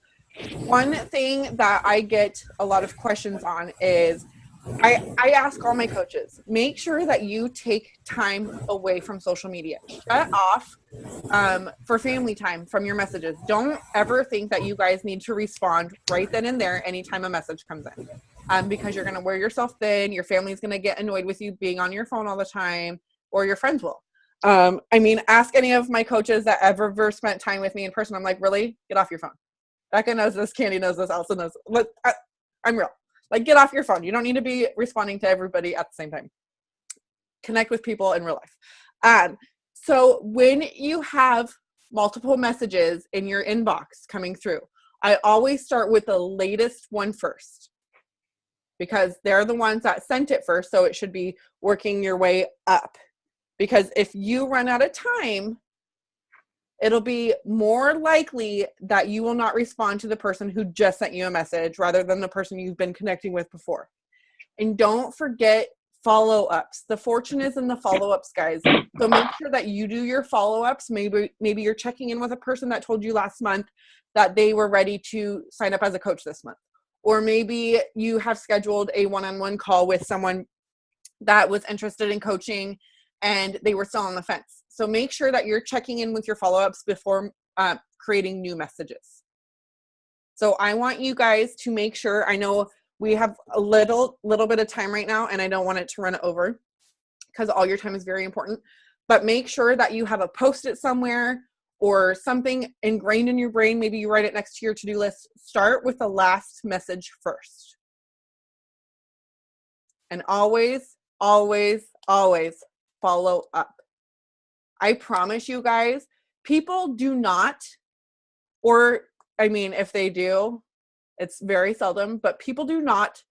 One thing that I get a lot of questions on is I ask all my coaches, make sure that you take time away from social media. Shut off for family time from your messages. Don't ever think that you guys need to respond right then and there anytime a message comes in. Because you're going to wear yourself thin. Your family's going to get annoyed with you being on your phone all the time, or your friends will. I mean, ask any of my coaches that ever spent time with me in person. I'm like, really? Get off your phone. Becca knows this. Candy knows this. Elsa knows. I'm real. Like, get off your phone. You don't need to be responding to everybody at the same time. Connect with people in real life. So when you have multiple messages in your inbox coming through, I always start with the latest one first, because they're the ones that sent it first, so it should be working your way up. Because if you run out of time, it'll be more likely that you will not respond to the person who just sent you a message rather than the person you've been connecting with before. And don't forget follow-ups. The fortune is in the follow-ups, guys. So make sure that you do your follow-ups. Maybe you're checking in with a person that told you last month that they were ready to sign up as a coach this month. Or maybe you have scheduled a one-on-one call with someone that was interested in coaching and they were still on the fence. So make sure that you're checking in with your follow-ups before creating new messages. So I want you guys to make sure, I know we have a little bit of time right now and I don't want it to run over because all your time is very important, but make sure that you have a Post-it somewhere or something ingrained in your brain. Maybe you write it next to your to-do list. Start with the last message first. And always, always, always follow up. I promise you guys, people do not, or I mean, if they do, it's very seldom, but people do not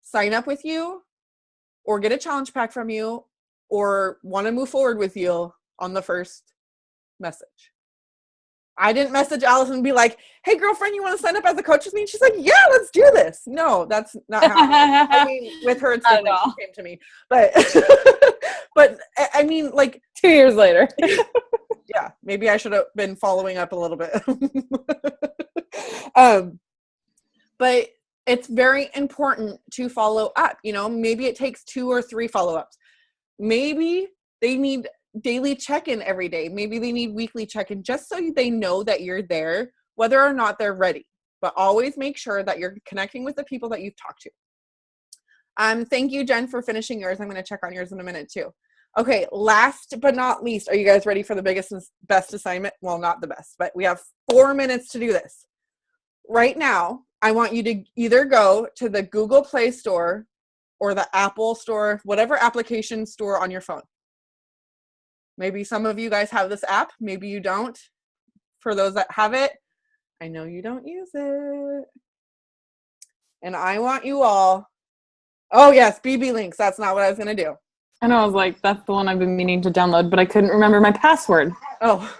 sign up with you or get a challenge pack from you or want to move forward with you on the first message. I didn't message Allison and be like, hey, girlfriend, you want to sign up as a coach with me? And she's like, yeah, let's do this. No, that's not how I mean, with her, it's different. She came to me. But, but I mean, like 2 years later. Yeah, maybe I should have been following up a little bit. But it's very important to follow up. You know, maybe it takes 2 or 3 follow-ups. Maybe they need daily check-in every day. Maybe they need weekly check-in just so they know that you're there, whether or not they're ready. But always make sure that you're connecting with the people that you've talked to. Thank you, Jen, for finishing yours. I'm going to check on yours in a minute too. Okay, last but not least, are you guys ready for the biggest and best assignment? Well, not the best, but we have 4 minutes to do this. Right now, I want you to either go to the Google Play Store or the Apple Store, whatever application store on your phone. Maybe some of you guys have this app. Maybe you don't. For those that have it, I know you don't use it. And I want you all. Oh, yes, BB links. That's not what I was going to do. I know, I was like, that's the one I've been meaning to download, but I couldn't remember my password. Oh.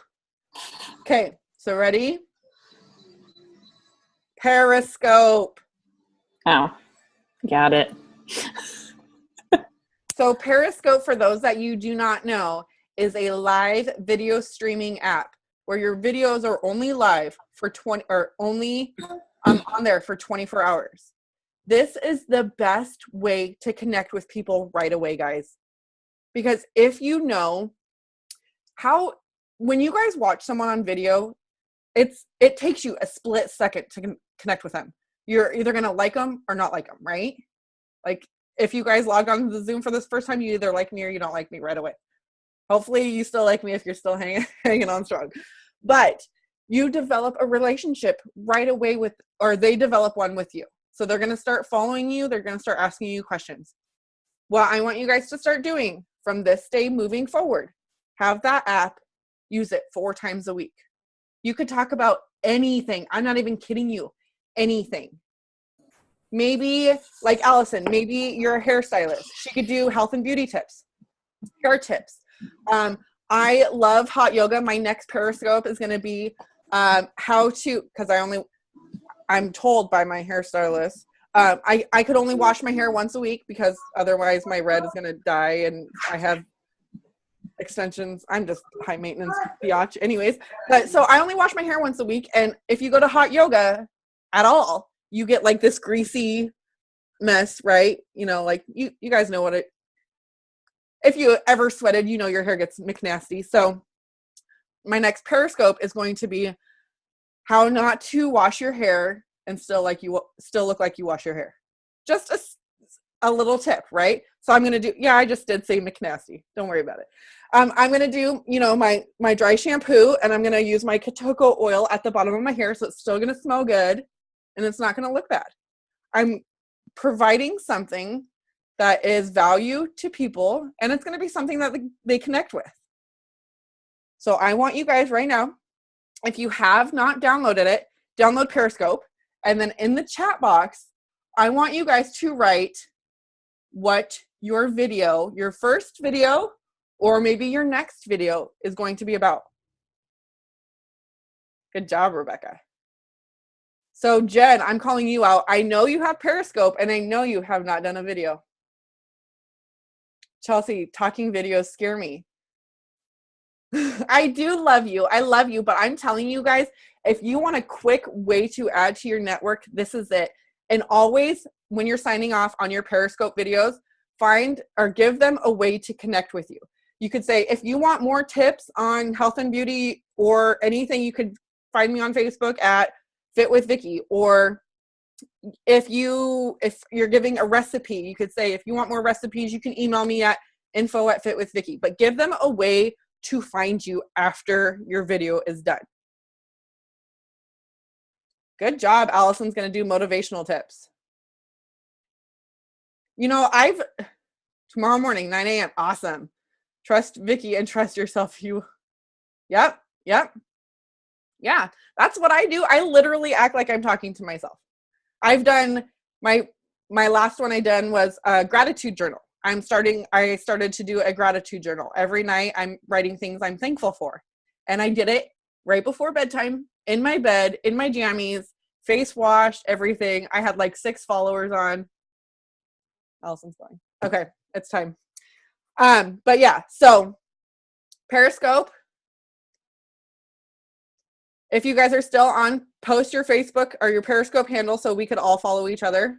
Okay, so ready? Periscope. Oh, got it. So Periscope, for those that you do not know, is a live video streaming app where your videos are only live for 20 or only on there for 24 hours. This is the best way to connect with people right away, guys. Because if you know how, when you guys watch someone on video, it takes you a split second to connect with them. You're either going to like them or not like them, right? Like if you guys log on to the Zoom for this first time, you either like me or you don't like me right away. Hopefully you still like me if you're still hanging on strong. But you develop a relationship right away with, or they develop one with you. So they're going to start following you. They're going to start asking you questions. What I want you guys to start doing from this day moving forward, have that app, use it 4 times a week. You could talk about anything. I'm not even kidding you. Anything. Maybe like Allison, maybe you're a hairstylist. She could do health and beauty tips, hair tips. I love hot yoga. My next Periscope is going to be how to, because I'm told by my hairstylist, I could only wash my hair once a week because otherwise my red is going to die and I have extensions. I'm just high maintenance biatch anyways. But so I only wash my hair once a week. And if you go to hot yoga at all, you get like this greasy mess, right? You know, like you guys know what it, if you ever sweated, you know your hair gets McNasty. So my next Periscope is going to be how not to wash your hair and still look like you wash your hair. Just a little tip, right? So I'm going to do, yeah, I just did say McNasty. Don't worry about it. I'm going to do, you know, my dry shampoo, and I'm going to use my Kotoko oil at the bottom of my hair. So it's still going to smell good and it's not going to look bad. I'm providing something that is value to people, and it's going to be something that they connect with. So I want you guys right now, if you have not downloaded it, download Periscope, and then in the chat box, I want you guys to write what your video, your first video, or maybe your next video is going to be about. Good job, Rebecca. So Jen, I'm calling you out. I know you have Periscope, and I know you have not done a video. Chelsea, talking videos scare me. I do love you. I love you, but I'm telling you guys, if you want a quick way to add to your network, this is it. And always, when you're signing off on your Periscope videos, find or give them a way to connect with you. You could say, if you want more tips on health and beauty or anything, you could find me on Facebook at Fit with Vicki. Or if you're giving a recipe, you could say, if you want more recipes, you can email me at info@fitwithvicki. But give them a way to find you after your video is done. Good job. Allison's going to do motivational tips. You know, tomorrow morning, 9 a.m. Awesome. Trust Vicki and trust yourself. Yep. Yeah, that's what I do. I literally act like I'm talking to myself. I've done my last one I done was a gratitude journal. I started to do a gratitude journal. Every night I'm writing things I'm thankful for. And I did it right before bedtime, in my bed, in my jammies, face washed, everything. I had like 6 followers on. Allison's going. Okay, it's time. But yeah, so Periscope. If you guys are still on, post your Facebook or your Periscope handle so we could all follow each other.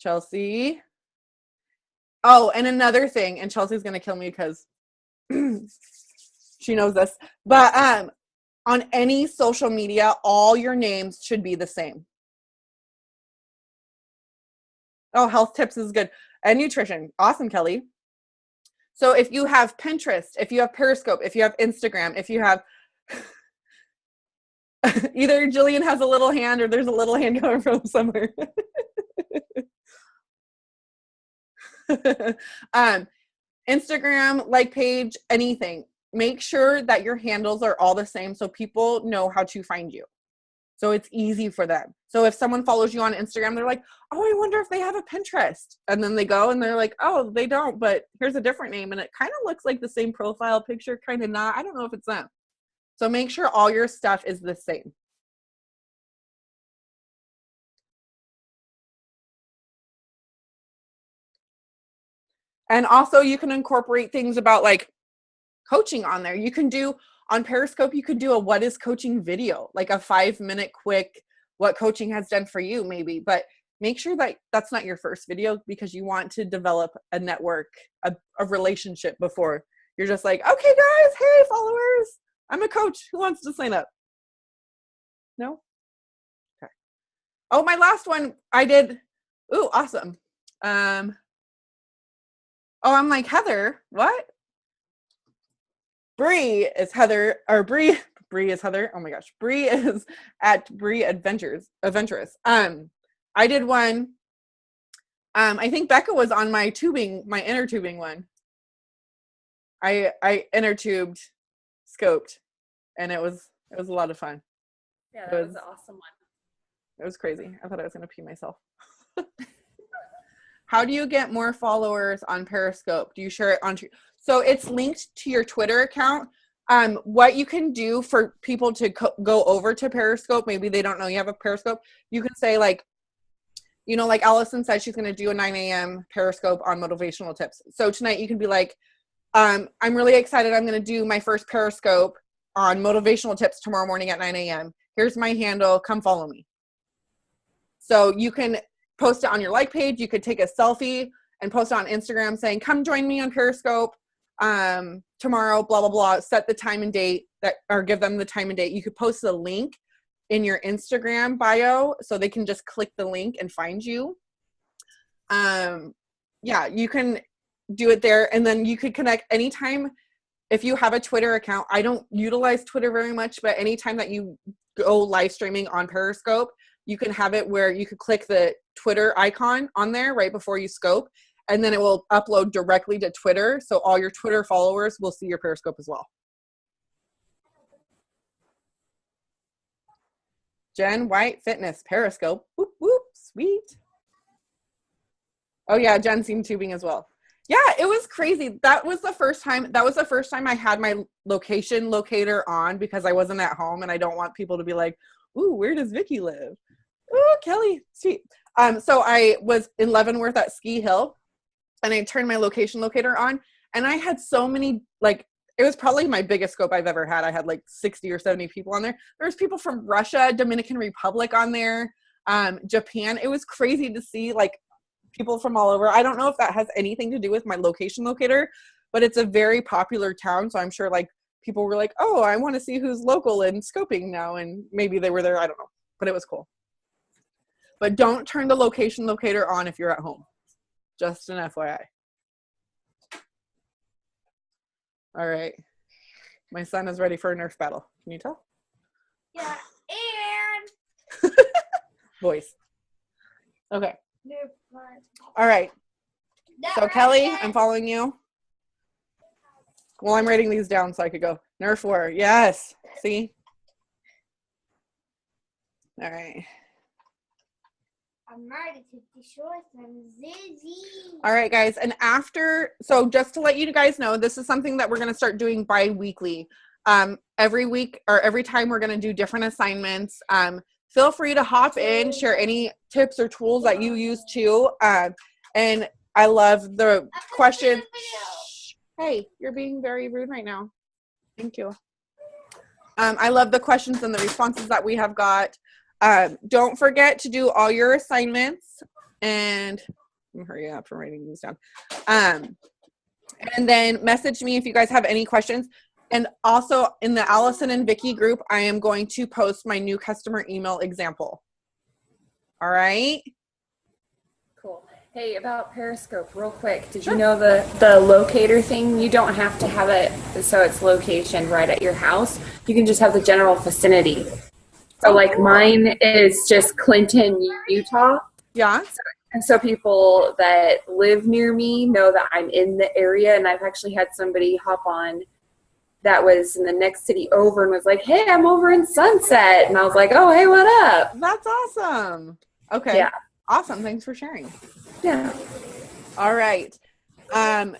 Chelsea. Oh, and another thing, and Chelsea's going to kill me because she knows this, but on any social media, all your names should be the same. Oh, health tips is good. And nutrition. Awesome, Kelly. So if you have Pinterest, if you have Periscope, if you have Instagram, if you have either Jillian has a little hand or there's a little hand coming from somewhere. Instagram, like page, anything. make sure that your handles are all the same so people know how to find you. So it's easy for them. So if someone follows you on Instagram, they're like, oh, I wonder if they have a Pinterest. And then they go and they're like, oh, they don't, but here's a different name. And it kind of looks like the same profile picture, kind of not. I don't know if it's them. So make sure all your stuff is the same. And also you can incorporate things about like coaching on there. You can do on Periscope, you could do a what is coaching video, like a 5-minute quick what coaching has done for you maybe, but make sure that that's not your first video because you want to develop a network, a relationship before you're just like, okay guys, hey followers, I'm a coach. Who wants to sign up? No? Okay. Oh, my last one I did. Ooh, awesome. Oh, I'm like, Heather, what? Bree is Heather, or Bree is Heather. Oh my gosh. Bree is at Bree Adventurous. I did one. I think Becca was on my inner tubing one. I inner tubed, scoped, and it was a lot of fun. Yeah, that was an awesome one. It was crazy. I thought I was gonna pee myself. How do you get more followers on Periscope? Do you share it on? So it's linked to your Twitter account. What you can do for people to go over to Periscope, maybe they don't know you have a Periscope, you can say like, you know, like Allison said, she's going to do a 9 a.m. Periscope on motivational tips. So tonight you can be like, I'm really excited. I'm going to do my first Periscope on motivational tips tomorrow morning at 9 a.m. Here's my handle. Come follow me. So you can post it on your like page. You could take a selfie and post it on Instagram saying, come join me on Periscope tomorrow, blah, blah, blah. Set the time and date or give them the time and date. You could post the link in your Instagram bio so they can just click the link and find you. Yeah, you can do it there. And then you could connect anytime. If you have a Twitter account, I don't utilize Twitter very much, but anytime that you go live streaming on Periscope, you can have it where you could click the Twitter icon on there right before you scope, and then it will upload directly to Twitter. So all your Twitter followers will see your Periscope as well. Jen White Fitness Periscope. Whoop, whoop, sweet. Oh yeah, Jen's seen tubing as well. Yeah, it was crazy. That was the first time I had my location locator on because I wasn't at home and I don't want people to be like, ooh, where does Vicki live? Ooh, Kelly, sweet. So I was in Leavenworth at Ski Hill and I turned my location locator on and I had so many, like, it was probably my biggest scope I've ever had. I had like 60 or 70 people on there. There was people from Russia, Dominican Republic on there, Japan. It was crazy to see like people from all over. I don't know if that has anything to do with my location locator, but it's a very popular town. So I'm sure like people were like, oh, I want to see who's local and scoping now. And maybe they were there. I don't know, but it was cool. But don't turn the location locator on if you're at home. Just an FYI. All right. My son is ready for a Nerf battle. Can you tell? Yeah, and Voice. Okay. Nerf one. All right. That So right Kelly, there. I'm following you. Well, I'm writing these down so I could go. Nerf war. Yes. See? All right. I'm ready to destroy some Zizzy. All right, guys. And so just to let you guys know, this is something that we're going to start doing bi-weekly. Every week or every time we're going to do different assignments. Feel free to hop in, share any tips or tools that you use too. And I love the question. Hey, you're being very rude right now. Thank you. I love the questions and the responses that we have got. Don't forget to do all your assignments and hurry up from writing these down. And then message me if you guys have any questions. And also in the Allison and Vicki group, I am going to post my new customer email example. All right. Cool. Hey, about Periscope, real quick. Did you know the locator thing? You don't have to have it so it's location right at your house. You can just have the general vicinity. So like mine is just Clinton, Utah. Yeah. And so people that live near me know that I'm in the area, and I've actually had somebody hop on that was in the next city over and was like, hey, I'm over in Sunset. And I was like, oh, hey, what up? That's awesome. Okay. Yeah. Awesome. Thanks for sharing. Yeah. All right.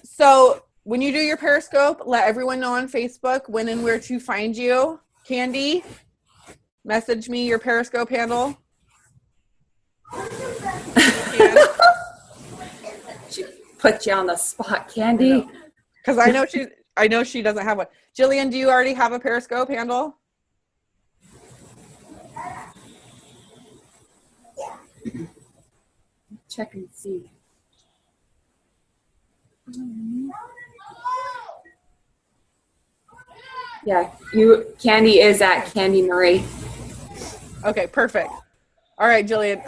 So when you do your Periscope, let everyone know on Facebook when and where to find you. Candy, message me your Periscope handle. She put you on the spot, Candy. Because I know she doesn't have one. Jillian, do you already have a Periscope handle? Check and see. Yeah, Candy is at Candy Marie. Okay, perfect. All right, Jillian.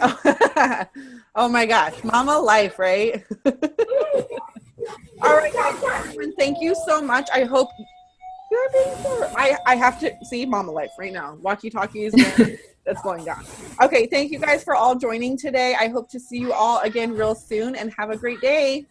Oh my gosh, mama life, right? All right, guys, everyone, thank you so much. I hope you're being so. I have to see mama life right now. Walkie-talkies, that's going down. Okay, thank you guys for all joining today. I hope to see you all again real soon, and have a great day.